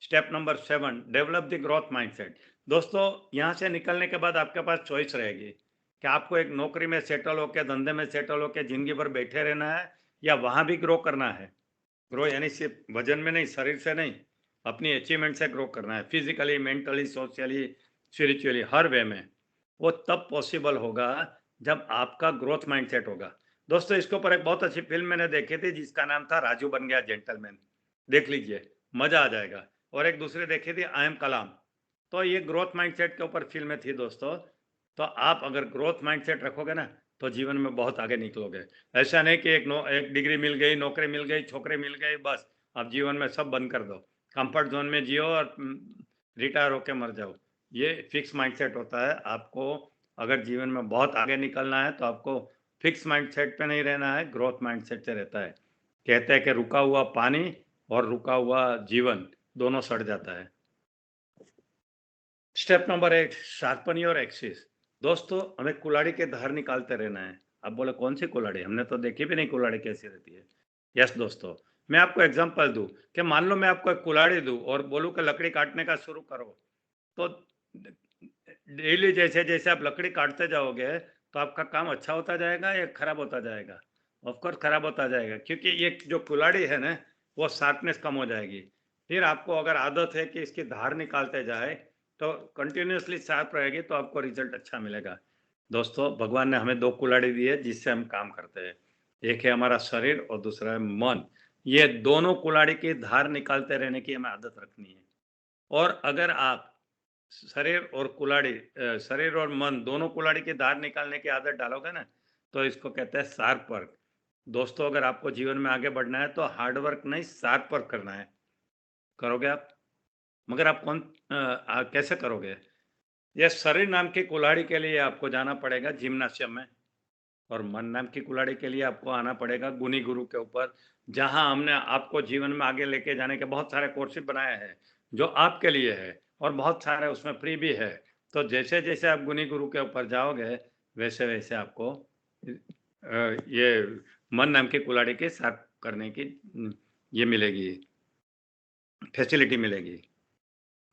Step number 7, develop the growth mindset. दोस्तों, यहाँ से निकलने के बाद आपके पास चॉइस रहेगी कि आपको एक नौकरी में सेटल होकर, धंधे में सेटल होकर जिंदगी भर बैठे रहना है, या वहाँ भी ग्रो करना है। ग्रो यानी सिर्फ वजन में नहीं, शरीर से नहीं, अपनी अचीवमेंट से ग्रो करना है, फिजिकली, मेंटली, सोशली, स्पिरिचुअली, हर वे में। वो तब पॉसिबल होगा जब आपका ग्रोथ माइंडसेट होगा। दोस्तों, इसके ऊपर एक बहुत अच्छी फिल्म मैंने देखी थी जिसका नाम था राजू बन गया जेंटलमैन। देख लीजिए, मजा आ जाएगा। और एक दूसरी देखी थी आई एम कलाम। तो ये ग्रोथ माइंडसेट के ऊपर फिल्में थी दोस्तों। तो आप अगर ग्रोथ माइंडसेट रखोगे ना, तो जीवन में बहुत आगे निकलोगे। ऐसा नहीं कि एक डिग्री मिल गई, नौकरी मिल गई, छोकरे मिल गए, बस आप जीवन में सब बंद कर दो, कंफर्ट जोन में जियो और रिटायर होके मर जाओ। ये फिक्स माइंडसेट होता है। आपको अगर जीवन में बहुत आगे निकलना है तो आपको फिक्स माइंडसेट पे नहीं रहना है, ग्रोथ माइंडसेट से रहता है। कहते हैं कि रुका हुआ पानी और रुका हुआ जीवन दोनों सड़ जाता है। Step number 8, sharpen your axis. दोस्तों, हमें कुल्हाड़ी के धार निकालते रहना है। आप बोले कौन सी कुल्हाड़ी, हमने तो देखी भी नहीं कुल्हाड़ी कैसी रहती है। यस दोस्तों, मैं आपको एग्जांपल दूं कि मान लो मैं आपको एक कुल्हाड़ी दूं और बोलूं कि लकड़ी काटने का शुरू करो, तो डेली जैसे जैसे आप लकड़ी काटते जाओगे तो आपका काम अच्छा होता जाएगा या खराब होता जाएगा? ऑफकोर्स खराब होता जाएगा, क्योंकि ये जो कुल्हाड़ी है ना, वो शार्पनेस कम हो जाएगी। फिर आपको अगर आदत है कि इसकी धार निकालते जाए तो कंटिन्यूसली शार्प रहेगी, तो आपको रिजल्ट अच्छा मिलेगा। दोस्तों, भगवान ने हमें 2 कुल्हाड़ी दी है जिससे हम काम करते हैं। एक है हमारा शरीर और दूसरा है मन। ये दोनों कुल्हाड़ी की धार निकालते रहने की हमें आदत रखनी है। और अगर आप शरीर और कुल्हाड़ी शरीर और मन दोनों कुल्हाड़ी की धार निकालने की आदत डालोगे ना, तो इसको कहते हैं शार्प वर्क। दोस्तों, अगर आपको जीवन में आगे बढ़ना है तो हार्ड वर्क नहीं, शार्प वर्क करना है। करोगे आप? मगर आप कैसे करोगे? ये शरीर नाम की कुल्हाड़ी के लिए आपको जाना पड़ेगा जिम्नाशियम में, और मन नाम की कुल्हाड़ी के लिए आपको आना पड़ेगा गुनी गुरु के ऊपर, जहां हमने आपको जीवन में आगे लेके जाने के बहुत सारे कोर्सेज बनाए हैं जो आपके लिए है, और बहुत सारे उसमें फ्री भी है। तो जैसे जैसे आप गुनी गुरु के ऊपर जाओगे वैसे वैसे आपको ये मन नाम की कुल्हाड़ी के साथ करने की ये मिलेगी, फैसिलिटी मिलेगी।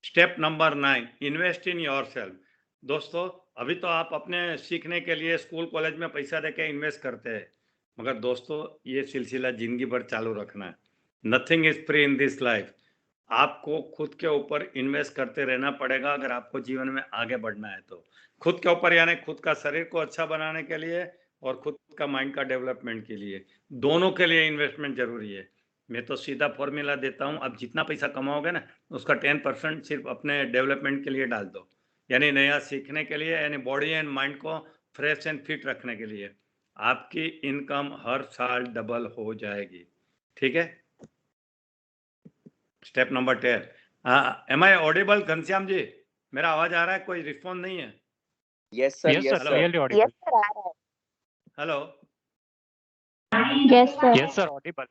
Step number 9, invest in yourself. दोस्तों, अभी तो आप अपने सीखने के लिए स्कूल कॉलेज में पैसा देके इन्वेस्ट करते हैं, मगर दोस्तों ये सिलसिला जिंदगी भर चालू रखना है। Nothing is free in this life. आपको खुद के ऊपर इन्वेस्ट करते रहना पड़ेगा अगर आपको जीवन में आगे बढ़ना है तो। खुद के ऊपर यानी खुद का शरीर को अच्छा बनाने के लिए और खुद का माइंड का डेवलपमेंट के लिए, दोनों के लिए इन्वेस्टमेंट जरूरी है। मैं तो सीधा फॉर्मूला देता हूँ, आप जितना पैसा कमाओगे ना उसका 10% सिर्फ अपने डेवलपमेंट के लिए डाल दो, यानी नया सीखने के लिए, यानी बॉडी एंड माइंड को फ्रेश एंड फिट रखने के लिए। आपकी इनकम हर साल डबल हो जाएगी। ठीक है? Step number 10, am I audible Ghanshyam ji? मेरा आवाज आ रहा है? कोई रिस्पॉन्स नहीं है? Yes, sir. Yes, sir. Yes, sir. Clearly audible. Yes, sir. आ रहा हेलो? है. Yes, sir. Yes, sir. Audible.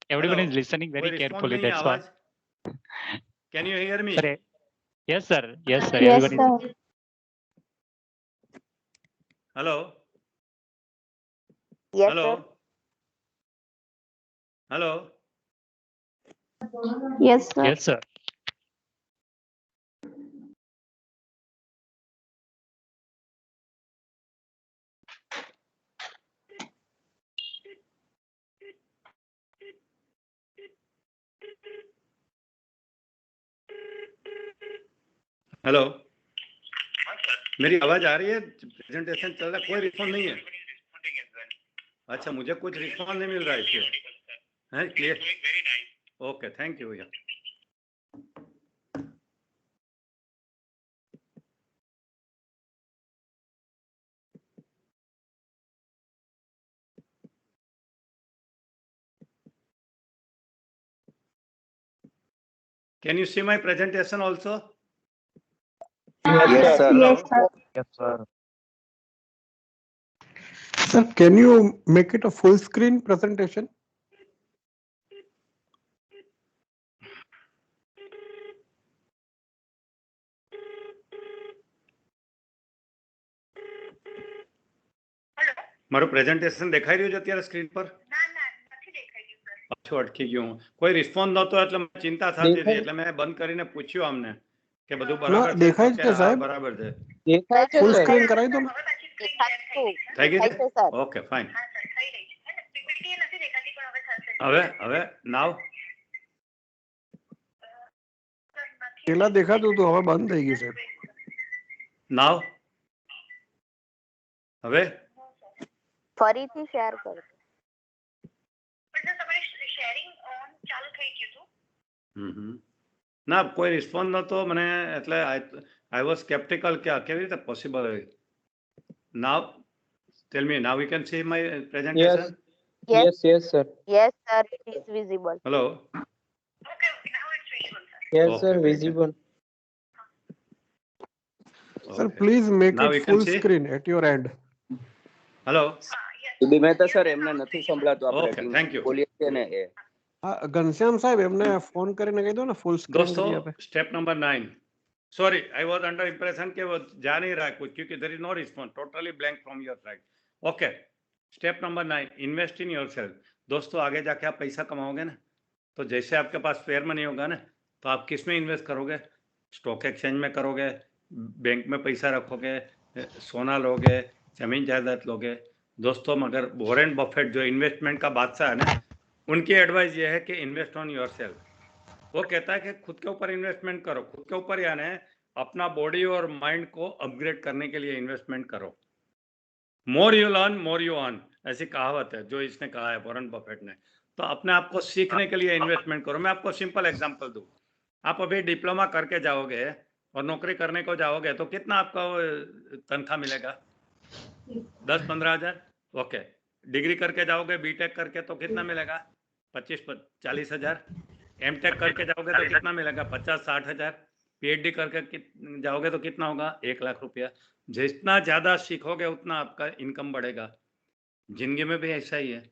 Everyone Hello? is listening कोई very रिस्पॉन्स carefully. नहीं है That's why. आवाज? Can you hear me? Sir, yes, sir. Yes, sir. Yes, Everyone is. sir. Hello? Yes, hello? sir. Hello? Yes, sir. Yes, sir. Hello? मेरी आवाज आ रही है? Presentation चल रहा है, कोई रिस्पॉन्स नहीं है। अच्छा, मुझे कुछ रिस्पॉन्स नहीं मिल रहा है इसके। है क्लियर? ओके, थैंक यू भैया। Can you see my presentation also? Yes, sir. Yes, sir. Yes, sir. Sir, can you make it a full screen presentation? મારું પ્રેઝન્ટેશન દેખાઈ રહ્યું છે અત્યારે સ્ક્રીન પર? અચ્છા, અટકી ગયું. કોઈ રિસ્પોન્સ નહોતો એટલે મને ચિંતા થતી હતી, એટલે મેં બંધ કરીને પૂછ્યું અમને કે બધું બરાબર છે? દેખાય તો છે કે હા, સાહેબ. બરાબર છે. દેખાય છે Full સર. screen કરાવી દો ને. થઈ ગઈ? દેખાય છે, sir. Okay, fine. હવે નાવ પેલા દેખાતું હતું, હવે બંધ થઈ ગયું સાહેબ. નાવ હવે ફરીથી શેર કરો. ના, કોઈ રિસ્પોન્સ નહોતો મને, એટલે આઈ વોઝ સ્કેપ્ટિકલ કે આ કેવી રીતે પોસિબલ હોય. Now tell me, now you can see my presentation? Yes, Yes, yes, sir. yes, sir. It is visible. Hello? Yes, sir. Okay, Visible. Sir, Okay. please make Now it you can full see. screen at your end. Hello. સુધી Mehta sir એમને નથી સંભળાતું આપણે Okay, team thank you. બોલીએ છીએ ને એ ઘનશ્યામ સાહેબ એમને ફોન કરીને કહી દો ને ફૂલ સ્ક્રીન दोस्तों કરી આપે. Step number 9. Sorry, I was under impression कि वो जा नहीं रहा है कुछ, क्योंकि there is no response, totally blank from your side. Okay, step number 9, invest in yourself. दोस्तों आगे जाके आप पैसा कमाओगे ना, तो जैसे आपके पास स्पेयर मनी होगा ना, तो आप किस में इन्वेस्ट करोगे? स्टॉक एक्सचेंज में करोगे, बैंक में पैसा रखोगे, सोना लोगे, जमीन जायदाद लोगे. दोस्तों मगर वॉरेन बफेट जो इन्वेस्टमेंट का बादशाह है ना, उनकी एडवाइस ये है कि इन्वेस्ट ऑन योरसेल्फ. वो कहता है कि खुद के ऊपर इन्वेस्टमेंट करो. खुद के ऊपर यानी अपना बॉडी और माइंड को अपग्रेड करने के लिए इन्वेस्टमेंट करो. More you learn more you earn, ऐसी कहावत है जो इसने कहा है वॉरेन बफेट ने. तो अपने आप को सीखने के लिए इन्वेस्टमेंट करो. मैं आपको सिंपल एग्जांपल दूं. आप अभी डिप्लोमा करके जाओगे और नौकरी करने को जाओगे तो कितना आपका तनख्वाह मिलेगा? 10-15 हज़ार. ओके, डिग्री करके जाओगे, बीटेक करके तो कितना मिलेगा? 25-40 हज़ार. एमटेक करके जाओगे तो कितना मिलेगा? 50-60 हज़ार. पीएचडी करके जाओगे तो कितना होगा? 1 लाख रुपया. जितना ज़्यादा सीखोगे उतना आपका इनकम बढ़ेगा. जिंदगी में भी ऐसा ही है.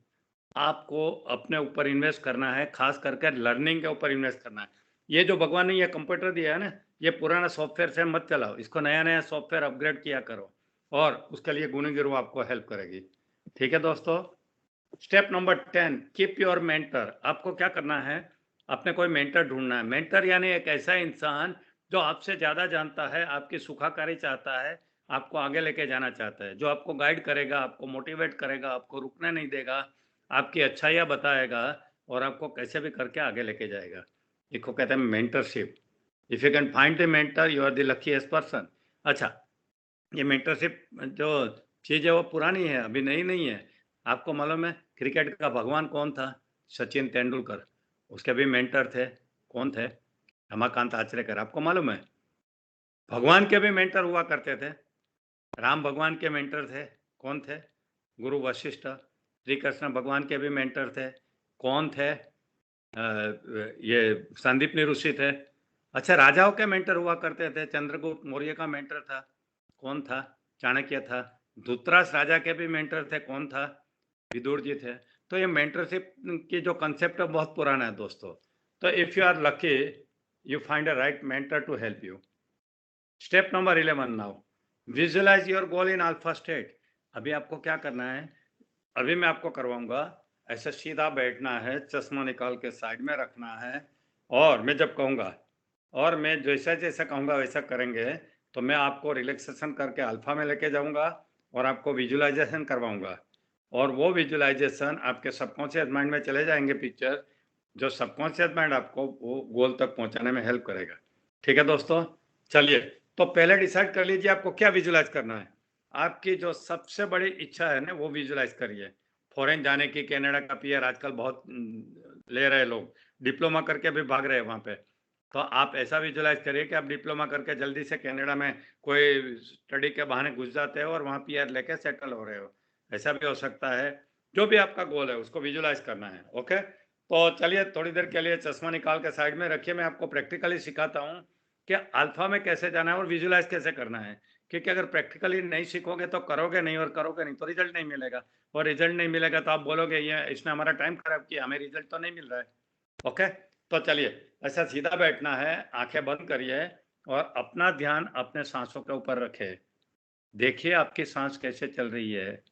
आपको अपने ऊपर इन्वेस्ट करना है, खास करके लर्निंग के ऊपर इन्वेस्ट करना है. ये जो भगवान ने ये कंप्यूटर दिया है ना, ये पुराना सॉफ्टवेयर से मत चलाओ. इसको नया नया सॉफ्टवेयर अपग्रेड किया करो और उसके लिए गुरु गिरु आपको हेल्प करेगी. ठीक है दोस्तों. Step number 10, keep your mentor. आपको क्या करना है? अपने कोई मेंटर ढूंढना है. मेंटर यानी एक ऐसा इंसान जो आपसे ज़्यादा जानता है, आपकी सुखाकारी चाहता है, आपको आगे लेके जाना चाहता है, जो आपको गाइड करेगा, आपको मोटिवेट करेगा, आपको रुकने नहीं देगा, आपकी अच्छाइयाँ बताएगा और आपको कैसे भी करके आगे लेके जाएगा. इसको कहते हैं mentorship. If you can find the mentor, you are the luckiest person. अच्छा, ये मेंटरशिप जो चीज़ है वो पुरानी है, अभी नई नहीं है. आपको मालूम है क्रिकेट का भगवान कौन था? सचिन तेंदुलकर. उसके भी मेंटर थे. कौन थे? रमाकांत आचरेकर. आपको मालूम है? भगवान के भी मेंटर हुआ करते थे. राम भगवान के मेंटर थे. कौन थे? गुरु वशिष्ठ. श्री कृष्ण भगवान के भी मेंटर थे. कौन थे? ये संदीपनी ऋषि थे. अच्छा, राजाओं के मेंटर हुआ करते थे. चंद्रगुप्त मौर्य का मेंटर था. कौन था? चाणक्य था. धृतराष्ट्र राजा के भी मेंटर थे. कौन था? विदुर जी थे. तो ये मेंटरशिप की जो कंसेप्ट है बहुत पुराना है दोस्तों. तो if you are lucky, you find a right mentor to help you. Step number 11 now, visualize your goal in alpha state. अभी आपको क्या करना है? अभी मैं आपको करवाऊंगा. ऐसे सीधा बैठना है, चश्मा निकाल के साइड में रखना है और मैं जब कहूँगा और मैं जैसा जैसा कहूँगा वैसा करेंगे तो मैं आपको रिलैक्सेशन करके अल्फा में लेके जाऊँगा और आपको विजुअलाइजेशन करवाऊँगा. और वो विजुअलाइजेशन आपके सबकॉन्शियस माइंड में चले जाएंगे पिक्चर, जो सबकॉन्शियस माइंड आपको वो गोल तक पहुँचाने में हेल्प करेगा. ठीक है दोस्तों. चलिए, तो पहले डिसाइड कर लीजिए आपको क्या विजुअलाइज करना है. आपकी जो सबसे बड़ी इच्छा है ना वो विजुअलाइज करिए. फॉरेन जाने की, कनाडा का पीआर आजकल बहुत ले रहे लोग, डिप्लोमा करके भी भाग रहे हैं वहाँ पे. तो आप ऐसा विजुअलाइज करिए कि आप डिप्लोमा करके जल्दी से कनाडा में कोई स्टडी के बहाने घुस जाते हो और वहाँ पीआर लेके सेटल हो रहे हो. ऐसा भी हो सकता है. जो भी आपका गोल है उसको विजुअलाइज करना है. ओके, तो चलिए थोड़ी देर के लिए चश्मा निकाल के साइड में रखिए. मैं आपको प्रैक्टिकली सिखाता हूँ कि अल्फा में कैसे जाना है और विजुअलाइज कैसे करना है. क्योंकि अगर प्रैक्टिकली नहीं सीखोगे तो करोगे नहीं, और करोगे नहीं तो रिजल्ट नहीं मिलेगा. और रिजल्ट नहीं मिलेगा तो आप बोलोगे ये इसने हमारा टाइम खराब किया, हमें रिजल्ट तो नहीं मिल रहा है. ओके, तो चलिए ऐसा सीधा बैठना है, आंखें बंद करिए और अपना ध्यान अपने सांसों के ऊपर रखे. देखिए आपकी सांस कैसे चल रही है.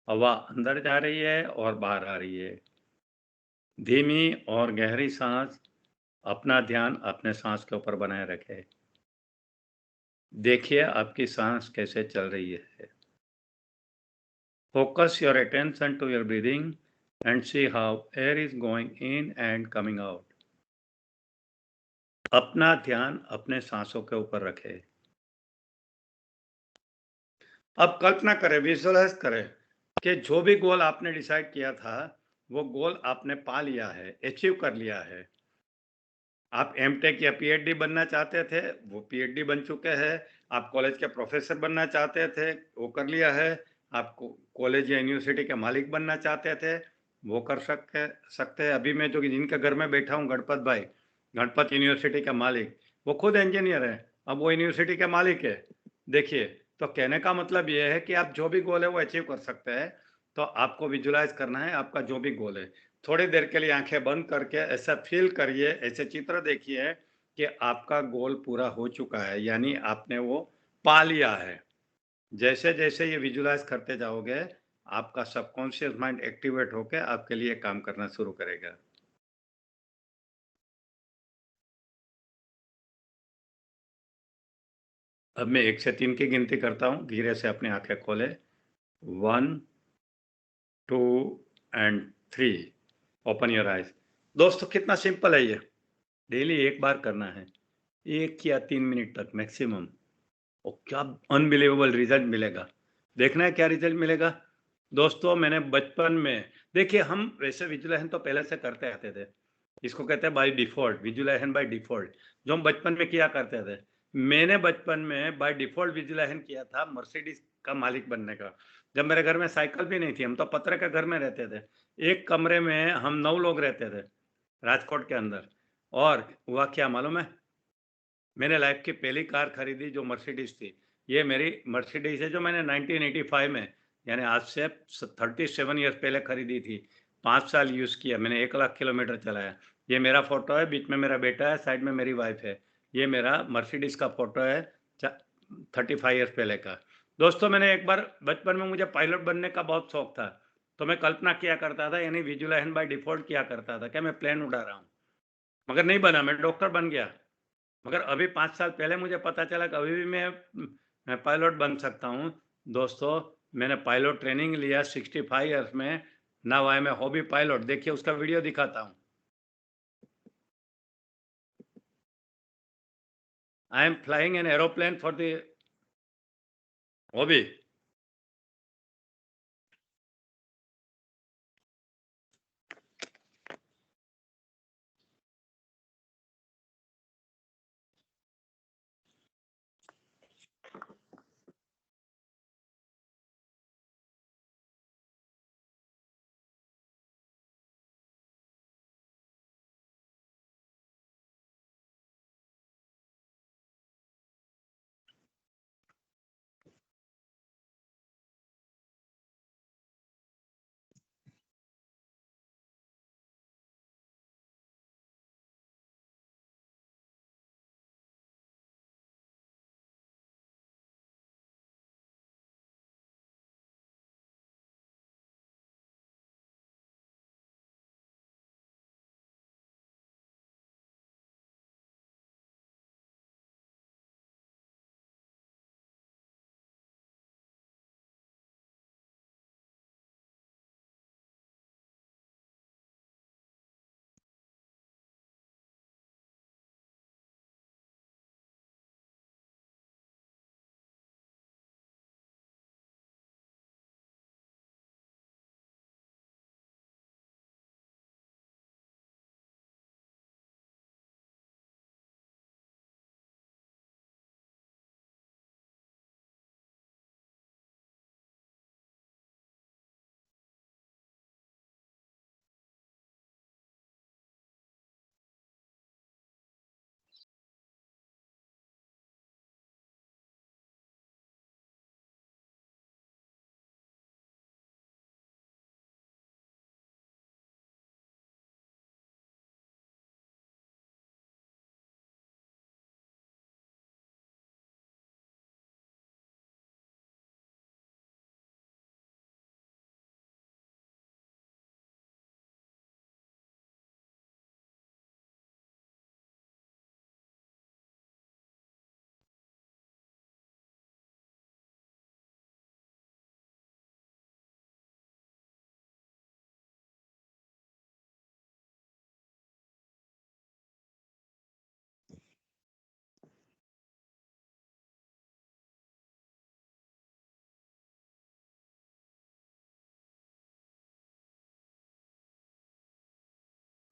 हवा अंदर जा रही है और बाहर आ रही है. धीमी और गहरी सांस. अपना ध्यान अपने सांस के ऊपर बनाए रखे. देखिए आपकी सांस कैसे चल रही है. Focus your attention to your breathing and see how air is going in and coming out. अपना ध्यान अपने सांसों के ऊपर रखे. अब कल्पना करें, विजुअलाइज करें कि जो भी गोल आपने डिसाइड किया था वो गोल आपने पा लिया है, अचीव कर लिया है. आप एमटेक या पीएचडी बनना चाहते थे, वो पीएचडी बन चुके हैं. आप कॉलेज के प्रोफेसर बनना चाहते थे, वो कर लिया है. आप कॉलेज या यूनिवर्सिटी के मालिक बनना चाहते थे, वो कर सकते हैं. अभी मैं जो जिनके घर में बैठा हूँ, गणपत भाई, गणपत यूनिवर्सिटी का मालिक, वो खुद इंजीनियर है. अब वो यूनिवर्सिटी के मालिक है. देखिए, तो कहने का मतलब ये है कि आप जो भी गोल है वो अचीव कर सकते हैं। तो आपको विजुलाइज करना है आपका जो भी गोल है। थोड़ी देर के लिए आंखें बंद करके ऐसा फील करिए, ऐसे चित्र देखिए कि आपका गोल पूरा हो चुका है, यानी आपने वो पा लिया है। जैसे जैसे ये विजुलाइज करते जाओगे, आपका सबकॉन्शियस माइंड एक्टिवेट होकर आपके लिए काम करना शुरू करेगा। अब मैं 1 से 3 की गिनती करता हूँ, धीरे से अपनी आंखें खोले। 1, 2 एंड 3। Open your eyes. दोस्तों कितना सिंपल है ये, डेली एक बार करना है, 1 या 3 मिनट तक मैक्सिमम, और क्या अनबिलीवेबल रिजल्ट मिलेगा। देखना है क्या रिजल्ट मिलेगा। दोस्तों मैंने बचपन में, देखिए हम वैसे विजुलाइजेशन तो पहले से करते आते थे, इसको कहते हैं by default, visualization by default, जो हम बचपन में किया करते थे। मैंने बचपन में बाय डिफॉल्ट विजुलाइजेशन किया था मर्सिडीज का मालिक बनने का। जब मेरे घर में साइकिल भी नहीं थी, हम तो पत्थर के घर में रहते थे, एक कमरे में हम 9 लोग रहते थे राजकोट के अंदर। और हुआ क्या मालूम है, मैंने लाइफ की पहली कार खरीदी जो मर्सिडीज थी। ये मेरी मर्सिडीज है जो मैंने 1985 में, यानी आज से 37 ईयर्स पहले खरीदी थी। 5 साल यूज़ किया मैंने, 1 लाख किलोमीटर चलाया। ये मेरा फोटो है, बीच में मेरा बेटा है, साइड में मेरी वाइफ है। ये मेरा मर्सिडीज का फोटो है 35 ईयर्स पहले का। दोस्तों मैंने एक बार बचपन में, मुझे पायलट बनने का बहुत शौक था, तो मैं कल्पना किया करता था, यानी विजुलाइजेशन बाय डिफॉल्ट किया करता था कि मैं प्लेन उड़ा रहा हूँ, मगर नहीं बना, मैं डॉक्टर बन गया। मगर अभी 5 साल पहले मुझे पता चला कि अभी भी मैं पायलट बन सकता हूँ। दोस्तों मैंने पायलट ट्रेनिंग लिया 65 ईयर्स में। Now I am a hobby pilot. देखिए उसका वीडियो दिखाता हूँ। I am flying an aeroplane for the hobby.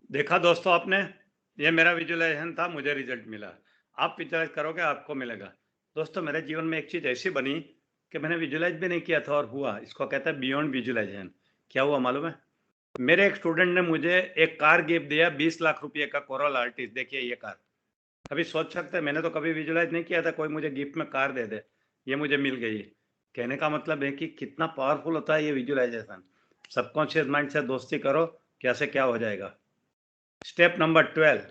देखा दोस्तों आपने, ये मेरा विजुअलाइजेशन था, मुझे रिजल्ट मिला। आप विजुअलाइज करोगे आपको मिलेगा। दोस्तों मेरे जीवन में एक चीज ऐसी बनी कि मैंने विजुअलाइज भी नहीं किया था और हुआ। इसको कहते हैं बियॉन्ड विजुअलाइजेशन। क्या हुआ मालूम है, मेरे एक स्टूडेंट ने मुझे एक कार गिफ्ट दिया 20 लाख रुपए का, कोरल आर्टिस्ट। देखिए ये कार, कभी सोच सकते हैं, मैंने तो कभी विजुअलाइज नहीं किया था कोई मुझे गिफ्ट में कार दे दे। ये मुझे मिल गई। कहने का मतलब है कि कितना पावरफुल होता है ये विजुअलाइजेशन। सबकॉन्शियस माइंड से दोस्ती करो, कैसे क्या हो जाएगा। Step number 12,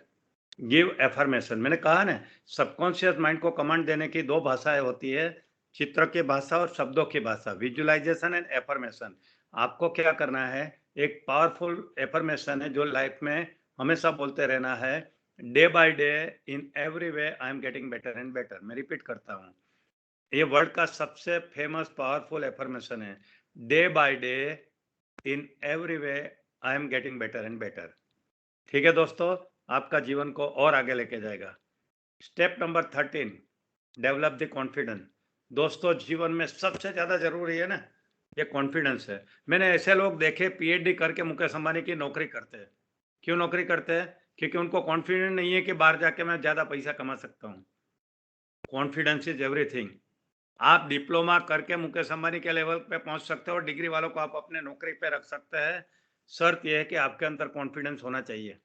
give affirmation. मैंने कहा ना, सबकॉन्शियस माइंड को कमांड देने की 2 भाषाएं होती है, चित्र की भाषा और शब्दों की भाषा, विजुअलाइजेशन एंड एफर्मेशन। आपको क्या करना है, एक पावरफुल एफर्मेशन है जो लाइफ में हमेशा बोलते रहना है, day by day in every way I am getting better and better. मैं रिपीट करता हूँ, ये वर्ल्ड का सबसे फेमस पावरफुल एफर्मेशन है, day by day in every way I am getting better and better. ठीक है दोस्तों, आपका जीवन को और आगे लेके जाएगा। Step number 13, develop the confidence. दोस्तों, जीवन में सबसे ज्यादा जरूरी है ना, ये कॉन्फिडेंस है। मैंने ऐसे लोग देखे पीएचडी करके मुकेश अंबानी की नौकरी करते हैं। क्यों नौकरी करते हैं? क्योंकि उनको कॉन्फिडेंस नहीं है कि बाहर जाके मैं ज्यादा पैसा कमा सकता हूँ। Confidence is everything. आप डिप्लोमा करके मुकेश अंबानी के लेवल पे पहुंच सकते हो और डिग्री वालों को आप अपने नौकरी पे रख सकते हैं। शर्त यह है कि आपके अंदर कॉन्फिडेंस होना चाहिए।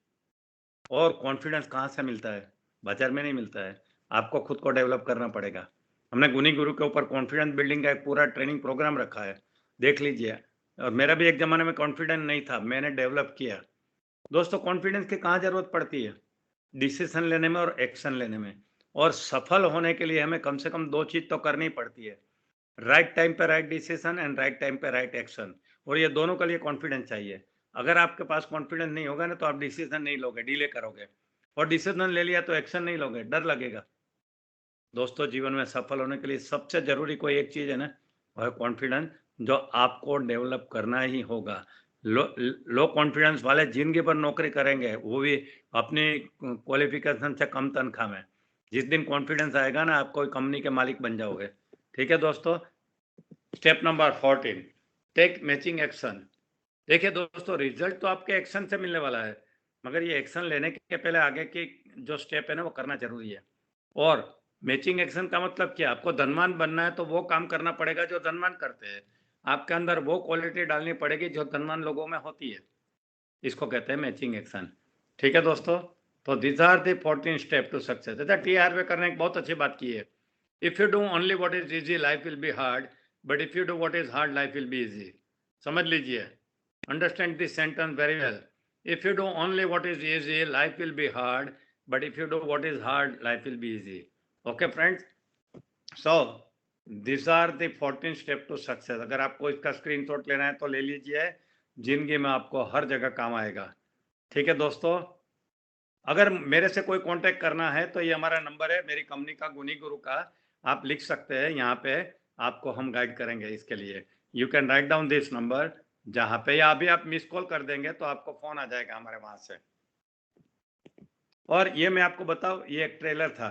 और कॉन्फिडेंस कहाँ से मिलता है? बाजार में नहीं मिलता है, आपको खुद को डेवलप करना पड़ेगा। हमने गुनी गुरु के ऊपर कॉन्फिडेंस बिल्डिंग का एक पूरा ट्रेनिंग प्रोग्राम रखा है, देख लीजिए। और मेरा भी एक ज़माने में कॉन्फिडेंस नहीं था, मैंने डेवलप किया। दोस्तों, कॉन्फिडेंस की कहाँ ज़रूरत पड़ती है? डिसीजन लेने में और एक्शन लेने में। और सफल होने के लिए हमें कम से कम 2 चीज़ तो करनी पड़ती है, राइट टाइम पे right decision and right time पे राइट एक्शन। और ये दोनों के लिए कॉन्फिडेंस चाहिए। अगर आपके पास कॉन्फिडेंस नहीं होगा ना, तो आप डिसीजन नहीं लोगे, डिले करोगे, और डिसीजन ले लिया तो एक्शन नहीं लोगे, डर लगेगा। दोस्तों, जीवन में सफल होने के लिए सबसे जरूरी कोई एक चीज है ना, वह है कॉन्फिडेंस, जो आपको डेवलप करना ही होगा। लो कॉन्फिडेंस वाले जिंदगी भर नौकरी करेंगे, वो भी अपनी क्वालिफिकेशन से कम तनख्वाह में। जिस दिन कॉन्फिडेंस आएगा ना, आप कोई कंपनी के मालिक बन जाओगे। ठीक है दोस्तों। Step number 14, take matching action. देखिए दोस्तों, रिजल्ट तो आपके एक्शन से मिलने वाला है, मगर ये एक्शन लेने के पहले आगे की जो स्टेप है ना, वो करना जरूरी है। और मैचिंग एक्शन का मतलब क्या? आपको धनवान बनना है तो वो काम करना पड़ेगा जो धनवान करते हैं। आपके अंदर वो क्वालिटी डालनी पड़ेगी जो धनवान लोगों में होती है। इसको कहते हैं मैचिंग एक्शन। ठीक है दोस्तों। तो this are the 14 step to success. TRV करने की बहुत अच्छी बात की है। If you do only what is easy, life will be hard, but if you do what is hard, life will be easy. समझ लीजिए, understand this sentence very well. If you do only what is easy, life will be hard, but if you do what is hard, life will be easy. Okay friends, so this are the 14 step to success. अगर आपको इसका screenshot लेना है तो ले लीजिए, जिंदगी में आपको हर जगह काम आएगा। ठीक है दोस्तों। अगर मेरे से कोई कांटेक्ट करना है तो ये हमारा नंबर है, मेरी कंपनी का, गुनी गुरु का। आप लिख सकते हैं, यहाँ पे आपको हम गाइड करेंगे इसके लिए। You can write down this number, जहाँ पे, या अभी आप मिस कॉल कर देंगे तो आपको फोन आ जाएगा हमारे वहां से। और ये मैं आपको बताऊं, ये एक ट्रेलर था,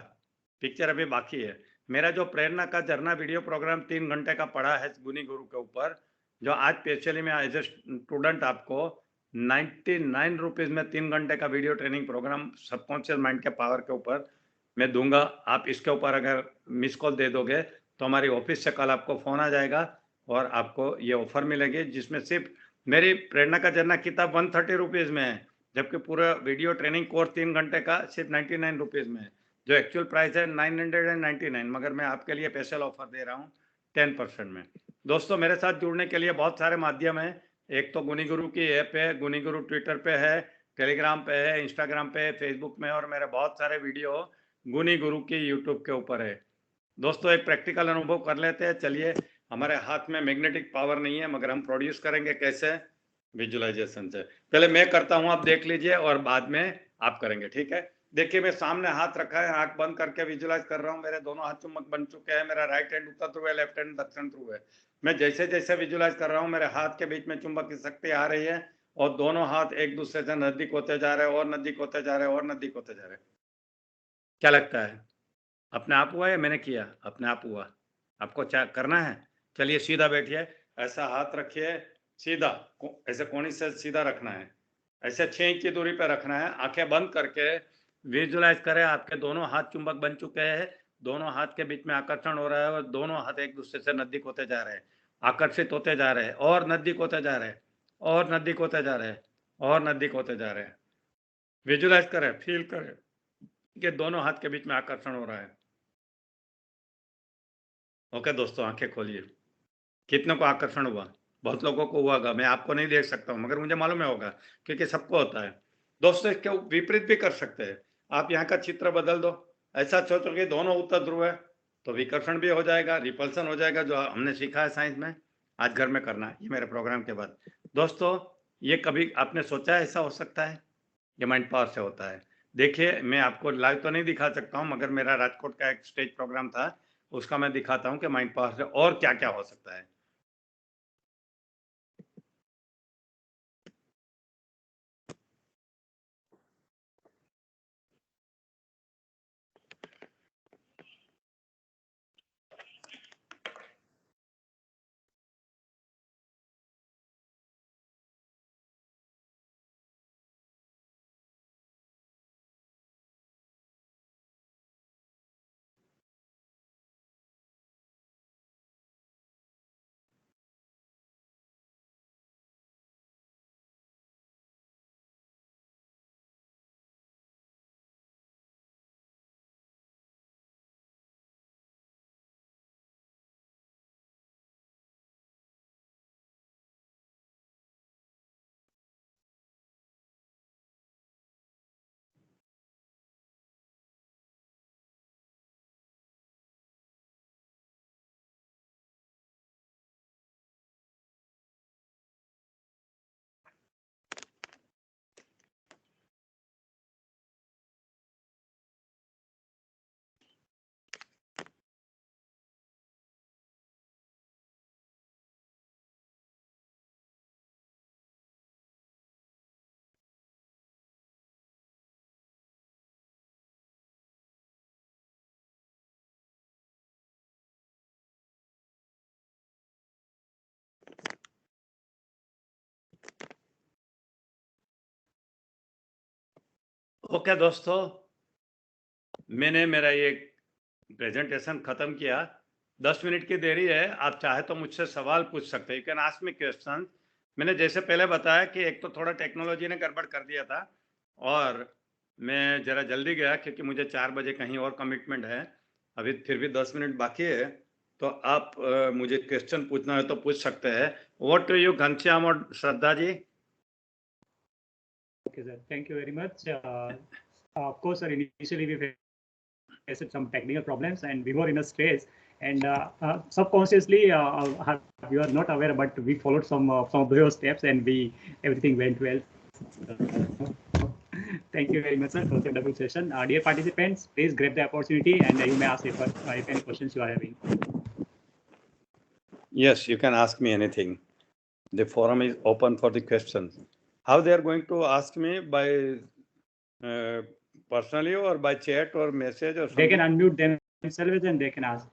पिक्चर अभी बाकी है। मेरा जो प्रेरणा का झरना वीडियो प्रोग्राम 3 घंटे का पड़ा है गुनी गुरु के ऊपर, जो आज स्पेशली मैं एज ए स्टूडेंट आपको 99 रुपीज़ में 3 घंटे का video training program subconscious mind के पावर के ऊपर मैं दूंगा। आप इसके ऊपर अगर मिस कॉल दे दोगे तो हमारी ऑफिस से कल आपको फ़ोन आ जाएगा और आपको ये ऑफर मिलेगी, जिसमें सिर्फ मेरी प्रेरणा का झरना किताब 130 रुपीज़ में है, जबकि पूरा वीडियो ट्रेनिंग कोर्स 3 घंटे का सिर्फ 99 रुपीज़ में है, जो एक्चुअल प्राइस है 999, मगर मैं आपके लिए स्पेशल ऑफर दे रहा हूँ 10% में। दोस्तों, मेरे साथ जुड़ने के लिए बहुत सारे माध्यम हैं। एक तो गुनी गुरु की ऐप है, गुनी गुरु ट्विटर पे है, टेलीग्राम पे है, इंस्टाग्राम पे है, फेसबुक में, और मेरे बहुत सारे वीडियो गुनी गुरु की यूट्यूब के ऊपर है। दोस्तों, एक प्रैक्टिकल अनुभव कर लेते हैं। चलिए, हमारे हाथ में मैग्नेटिक पावर नहीं है, मगर हम प्रोड्यूस करेंगे कैसे? विजुअलाइजेशन से। पहले मैं करता हूं, आप देख लीजिए, और बाद में आप करेंगे। ठीक है। देखिए, मैं सामने हाथ रखा है, आंख बंद करके विजुअलाइज कर रहा हूं। मेरे दोनों हाथ चुम्बक बन चुके हैं। मेरा राइट हैंड उत्तर ध्रुव है, लेफ्ट हैंड दक्षिण ध्रुव है। मैं जैसे जैसे विजुअलाइज कर रहा हूं, मेरे हाथ के बीच में चुंबक की शक्ति आ रही है, और दोनों हाथ एक दूसरे से नजदीक होते जा रहे हैं, और नजदीक होते जा रहे हैं, और नजदीक होते जा रहे हैं। क्या लगता है, अपने आप हुआ या मैंने किया? अपने आप हुआ। आपको क्या करना है? चलिए, सीधा बैठिए, ऐसा हाथ रखिए, सीधा, ऐसे कोनी से सीधा रखना है, ऐसे 6 इंच की दूरी पे रखना है। आंखें बंद करके विजुअलाइज करें, आपके दोनों हाथ चुंबक बन चुके हैं, दोनों हाथ के बीच में आकर्षण हो रहा है, और दोनों हाथ एक दूसरे से नजदीक होते जा रहे हैं, आकर्षित होते जा रहे हैं, और नजदीक होते जा रहे हैं, और नजदीक होते जा रहे हैं, और नजदीक होते जा रहे हैं। विजुअलाइज करें, फील करें कि दोनों हाथ के बीच में आकर्षण हो रहा है। ओके दोस्तों, आंखें खोलिए। कितनों को आकर्षण हुआ? बहुत लोगों को हुआ होगा, मैं आपको नहीं देख सकता हूँ मगर मुझे मालूम है होगा, क्योंकि सबको होता है। दोस्तों इसके विपरीत भी कर सकते हैं। आप यहाँ का चित्र बदल दो, ऐसा सोचो कि दोनों उत्तर ध्रुव है, तो विकर्षण भी हो जाएगा, रिपल्सन हो जाएगा, जो हमने सीखा है साइंस में। आज घर में करना है ये मेरे प्रोग्राम के बाद। दोस्तों ये कभी आपने सोचा है ऐसा हो सकता है? ये माइंड पावर से होता है। देखिए मैं आपको लाइव तो नहीं दिखा सकता हूँ, मगर मेरा राजकोट का एक स्टेज प्रोग्राम था, उसका मैं दिखाता हूँ कि माइंड पावर से और क्या क्या हो सकता है। ओके दोस्तों, मैंने मेरा ये प्रेजेंटेशन खत्म किया। 10 मिनट की देरी है, आप चाहे तो मुझसे सवाल पूछ सकते हैं, you can ask me question. मैंने जैसे पहले बताया कि एक तो थोड़ा टेक्नोलॉजी ने गड़बड़ कर दिया था और मैं ज़रा जल्दी गया क्योंकि मुझे 4 बजे कहीं और कमिटमेंट है। अभी फिर भी 10 मिनट बाकी है, तो आप मुझे क्वेश्चन पूछना है तो पूछ सकते हैं। व्हाट डू यू घनश्याम और Shraddha ji? Okay, sir. Thank you very much. Of course, sir, initially we faced some technical problems and we were in a stress. And subconsciously, we were not aware, but we followed some of those steps, and everything went well. Thank you very much, sir, for the wonderful session. Dear participants, please grab the opportunity and you may ask if any questions you are having. Yes, you can ask me anything. The forum is open for the questions. How they are going to ask me, by personally or by chat or message or something? They can unmute themselves and they can ask.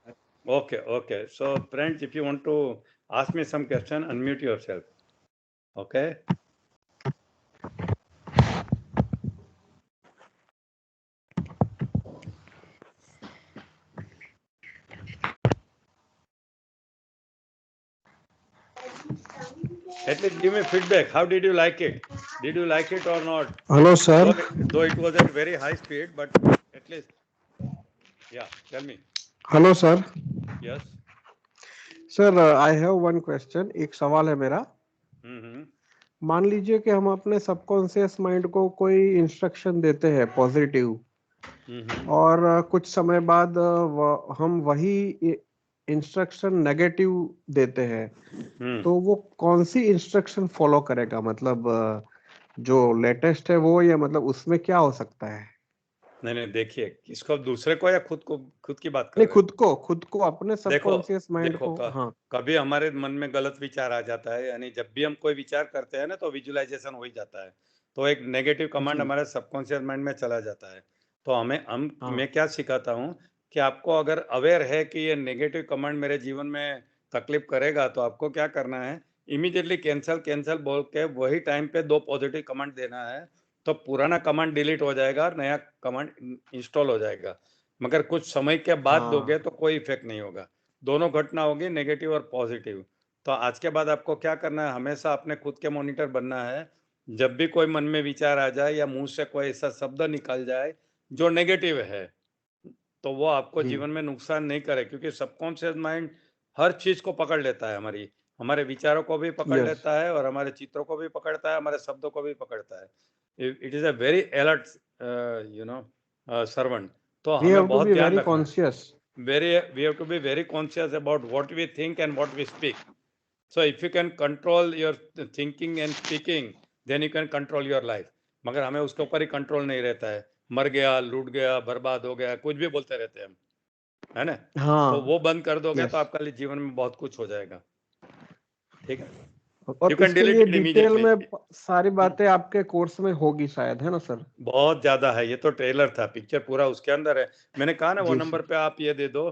Okay, okay. So friends, if you want to ask me some question, unmute yourself. Okay. At least give me feedback. How did you like it? Did you like it or not? Hello, sir. Though it was at very high speed, but at least, yeah, tell me. Hello, sir. Yes. Sir, I have one question. एक सवाल है मेरा। मान लीजिए कि हम अपने subconscious mind को कोई इंस्ट्रक्शन देते हैं पॉजिटिव, और कुछ समय बाद हम वही इंस्ट्रक्शन नेगेटिव देते हैं, तो वो कौन सी इंस्ट्रक्शन फॉलो करेगा? मतलब जो लेटेस्ट है वो, या मतलब उसमें क्या हो सकता है? नहीं, देखिए, किसको, दूसरे को या खुद की बात कर नहीं, रहे खुद को अपने सबकॉन्शियस माइंड को। हाँ, कभी हमारे मन में गलत विचार आ जाता है, यानी जब भी हम कोई विचार करते हैं ना, तो विजुअलाइजेशन हो ही जाता है, तो एक नेगेटिव कमांड हमारे सबकॉन्शियस माइंड में चला जाता है। तो मैं क्या सिखाता हूँ कि आपको अगर अवेयर है कि ये नेगेटिव कमांड मेरे जीवन में तकलीफ करेगा, तो आपको क्या करना है, इमीडिएटली कैंसल बोल के वही टाइम पे 2 पॉजिटिव कमांड देना है, तो पुराना कमांड डिलीट हो जाएगा और नया कमांड इंस्टॉल हो जाएगा। मगर कुछ समय के बाद दोगे तो कोई इफेक्ट नहीं होगा, दोनों घटना होगी, नेगेटिव और पॉजिटिव। तो आज के बाद आपको क्या करना है, हमेशा अपने खुद के मॉनिटर बनना है। जब भी कोई मन में विचार आ जाए या मुंह से कोई ऐसा शब्द निकल जाए जो नेगेटिव है, तो वो आपको जी। जीवन में नुकसान नहीं करे, क्योंकि सबकॉन्शियस माइंड हर चीज को पकड़ लेता है, हमारे विचारों को भी पकड़ यस लेता है और हमारे चित्रों को भी पकड़ता है, हमारे शब्दों को भी पकड़ता है। It is a very alert servant. तो वी हमें हैव टू बहुत बी ध्यान वेरी रखना है। Conscious We have to be very conscious about what we think and what we speak. So if you can control your thinking and speaking, then you can control your life. मगर हमें उसके ऊपर ही control नहीं रहता है। मर गया, लूट गया, बर्बाद हो गया, कुछ भी बोलते रहते हैं हम, है ना? तो हाँ वो बंद कर दोगे तो यस आपका जीवन में बहुत कुछ हो जाएगा। ठीक है, और यू कैन इसके डिलीट लिए इट डिटेल इमीडिएटली। में सारी बातें आपके कोर्स में होगी शायद, है ना सर? बहुत ज्यादा है, ये तो ट्रेलर था, पिक्चर पूरा उसके अंदर है। मैंने कहा ना वो जी नंबर पे आप ये दे दो,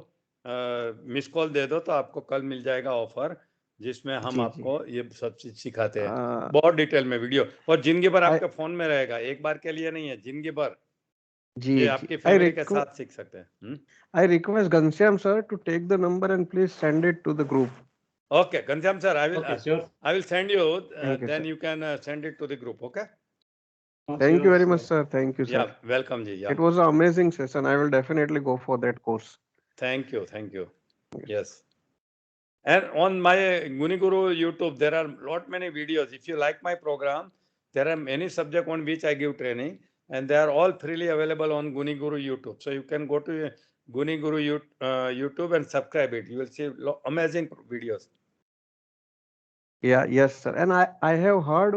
मिस कॉल दे दो, तो आपको कल मिल जाएगा ऑफर, जिसमें हम जी जी आपको ये सब चीज सिखाते हैं आ, बहुत डिटेल में वीडियो, और जिंदगी भर I, आपके फोन में रहेगा, एक बार के लिए नहीं है, जिंदगी भर जी ये जी आपकी फैमिली के साथ सीख सकते हैं। I request Ghanshyam sir to take the number and please send it to the group. Okay Ghanshyam sir, Okay, sure. I will send you, Thank you, then sir. you can send it to the group. Okay, Thank you Sure, very much, sure. sir. Thank you, sir. yeah, welcome ji, yeah, It was an amazing session. I will definitely go for that course. thank you, yes. And on my Guniguru YouTube, there are lot many videos. If you like my program, there are many subjects on which I give training, and they are all freely available on Guniguru YouTube. So you can go to Guniguru YouTube and subscribe it. You will see amazing videos. Yeah, yes, sir. And I have heard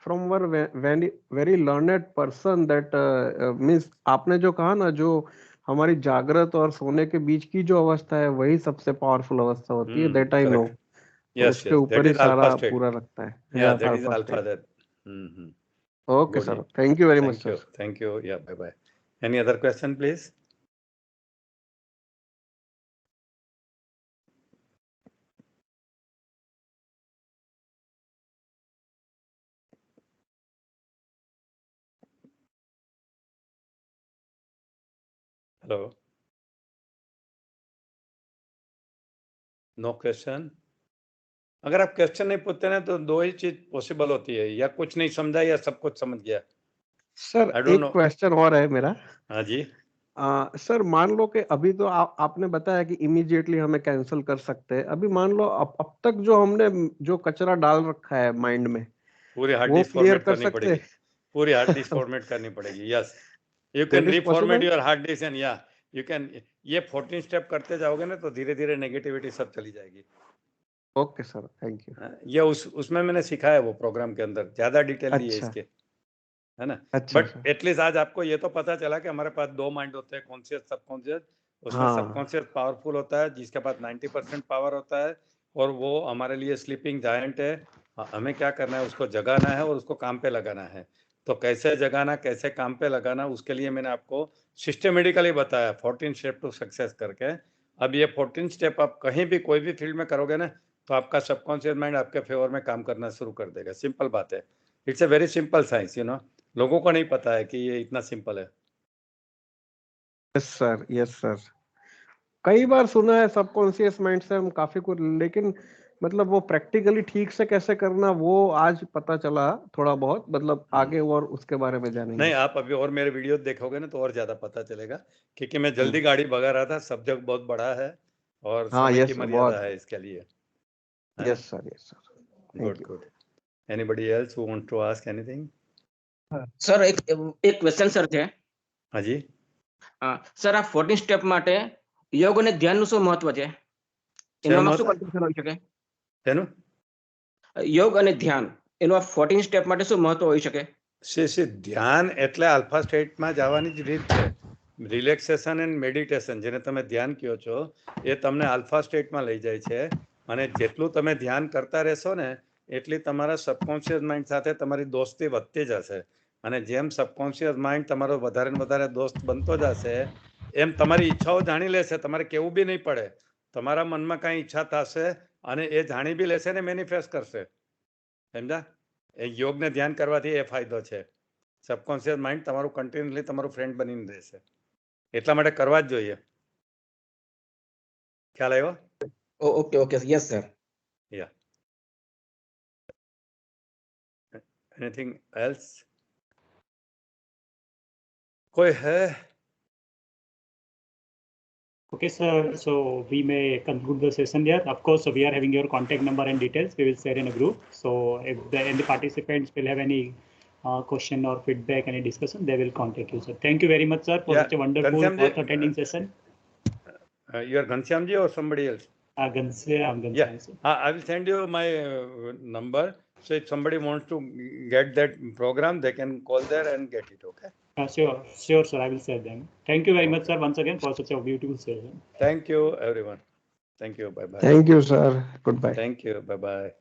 from one very very learned person that means आपने जो कहा ना, जो हमारी जागृत और सोने के बीच की जो अवस्था है वही सबसे पावरफुल अवस्था होती है, that I know. Correct. तो Yes, उसके yes. ऊपर That ही is alpha सारा state. पूरा लगता है. Yeah, Yeah, that is alpha alpha. state. That. Okay, Good. sir. Thank you very much, Thank sir. you. Thank you. Yeah. Bye bye. Any other question, please? Hello. No question. अगर आप question नहीं पूछते ना तो दो ही चीज possible होती है, या कुछ नहीं समझा या सब कुछ समझ गया। सर आई डोंट एक नो। क्वेश्चन और है मेरा। हाँ जी। सर मान लो कि अभी तो आपने बताया कि इमीडिएटली हमें कैंसिल कर सकते हैं। अभी मान लो अब तक जो हमने जो कचरा डाल रखा है माइंड में, पूरी हार्ड वो डिस्क क्लियर फॉर्मेट कर करनी सकते पड़ेगी, हैं? पूरी हार्ड डिस्क फॉर्मेट करनी पड़ेगी। Yes, you can that is reformat possible? Your hard disk and या यू कैन, ये 14 स्टेप करते जाओगे ना तो धीरे धीरे नेगेटिविटी सब चली जाएगी। Okay sir, thank you. ये उसमें मैंने सिखाया है, वो प्रोग्राम के अंदर ज्यादा डिटेल दी है अच्छा इसके, है ना? अच्छा बट सर। एटलीस्ट आज आपको ये तो पता चला कि हमारे पास दो माइंड होते हैं, कॉन्शियस सबकॉन्शियस। उसमें हाँ सबकॉन्शियस पावरफुल होता है, जिसके पास 90% पावर होता है, और वो हमारे लिए स्लीपिंग जायंट है। हमें क्या करना है, उसको जगाना है और उसको काम पे लगाना है। तो कैसे जगाना, कैसे काम पे लगाना, उसके लिए मैंने आपको सिस्टमेटिकली बताया 14 स्टेप टू सक्सेस करके। अब ये 14 स्टेप आप कहीं भी कोई भी फील्ड में करोगे ना, तो आपका सबकॉन्शियस माइंड आपके फेवर में काम करना शुरू कर देगा। सिंपल बात है, it's a very simple science, लोगों को नहीं पता है कि ये इतना सिंपल है। Yes sir, yes sir. कई बार सुना है सबकॉन्शियस माइंड से हम काफी कुछ, लेकिन मतलब वो प्रैक्टिकली ठीक से कैसे करना वो आज पता चला थोड़ा बहुत, मतलब आगे और उसके बारे में जानेंगे। नहीं, आप अभी और मेरे वीडियो देखोगे ना तो और ज्यादा पता चलेगा, क्योंकि मैं जल्दी गाड़ी भगा रहा था, सब्जेक्ट बहुत बड़ा है और हाँ समय की यस सर, मर्यादा बहुत। है इसके लिए, है ना? Yes sir, yes sir. Good thank you. Good. Anybody else who want to ask anything? Sir એક ક્વેશ્ચન સર છે. हाँ जी। સર આ 14 સ્ટેપ માટે યોગ અને ધ્યાનનું શું મહત્વ છે? એનામાં શું કન્ફ્યુઝન હોઈ શકે? તેનું યોગ અને ધ્યાન એનું આ 14 સ્ટેપ માટે શું મહત્વ હોઈ શકે? ધ્યાન એટલે આલ્ફા સ્ટેટમાં જવાની જ રીત છે. રિલેક્સેશન એન્ડ મેડિટેશન, જેને તમે ધ્યાન કહો છો, એ તમને આલ્ફા સ્ટેટમાં લઈ જાય છે. અને જેટલું તમે ધ્યાન કરતા રહેશો ને, એટલી તમારા સબકોન્શિયસ માઇન્ડ સાથે તમારી દોસ્તી વધતી જશે. અને જેમ સબકોન્શિયસ માઇન્ડ તમારો વધારે ને વધારે દોસ્ત બનતો જશે, એમ તમારી ઈચ્છાઓ જાણી લેશે. તમારે કેવું બી નહીં પડે, તમારા મનમાં કાંઈ ઈચ્છા થશે અને એ જાણી બી લેશે ને મેનિફેસ્ટ કરશે. સમજા? એ યોગને ધ્યાન કરવાથી એ ફાયદો છે. સબકોન્શિયસ માઇન્ડ તમારું કન્ટિન્યુઅસલી તમારું ફ્રેન્ડ બનીને રહેશે, એટલા માટે કરવા જ જોઈએ. ખ્યાલ આવ્યો? Okay okay yes sir. Yeah. Anything else? કોઈ હે? Okay, sir. So we may conclude the session here. Of course, we are having your contact number and details. We will share in a group. So if any participants will have any question or feedback, any discussion, they will contact you, sir. Thank you very much, sir, for Yeah, such a wonderful Ghanshyam ji, attending session. You are Ghanshyam ji or somebody else? Ghanshyam, Yeah, sir. I will send you my number. So if somebody wants to get that program, they can call there and get it. Okay. Sure, sir. I will share them. Thank you very much, sir, once again for such a beautiful session. Thank you, everyone. Thank you. Bye bye. Thank you, sir. Goodbye. Thank you. Bye bye.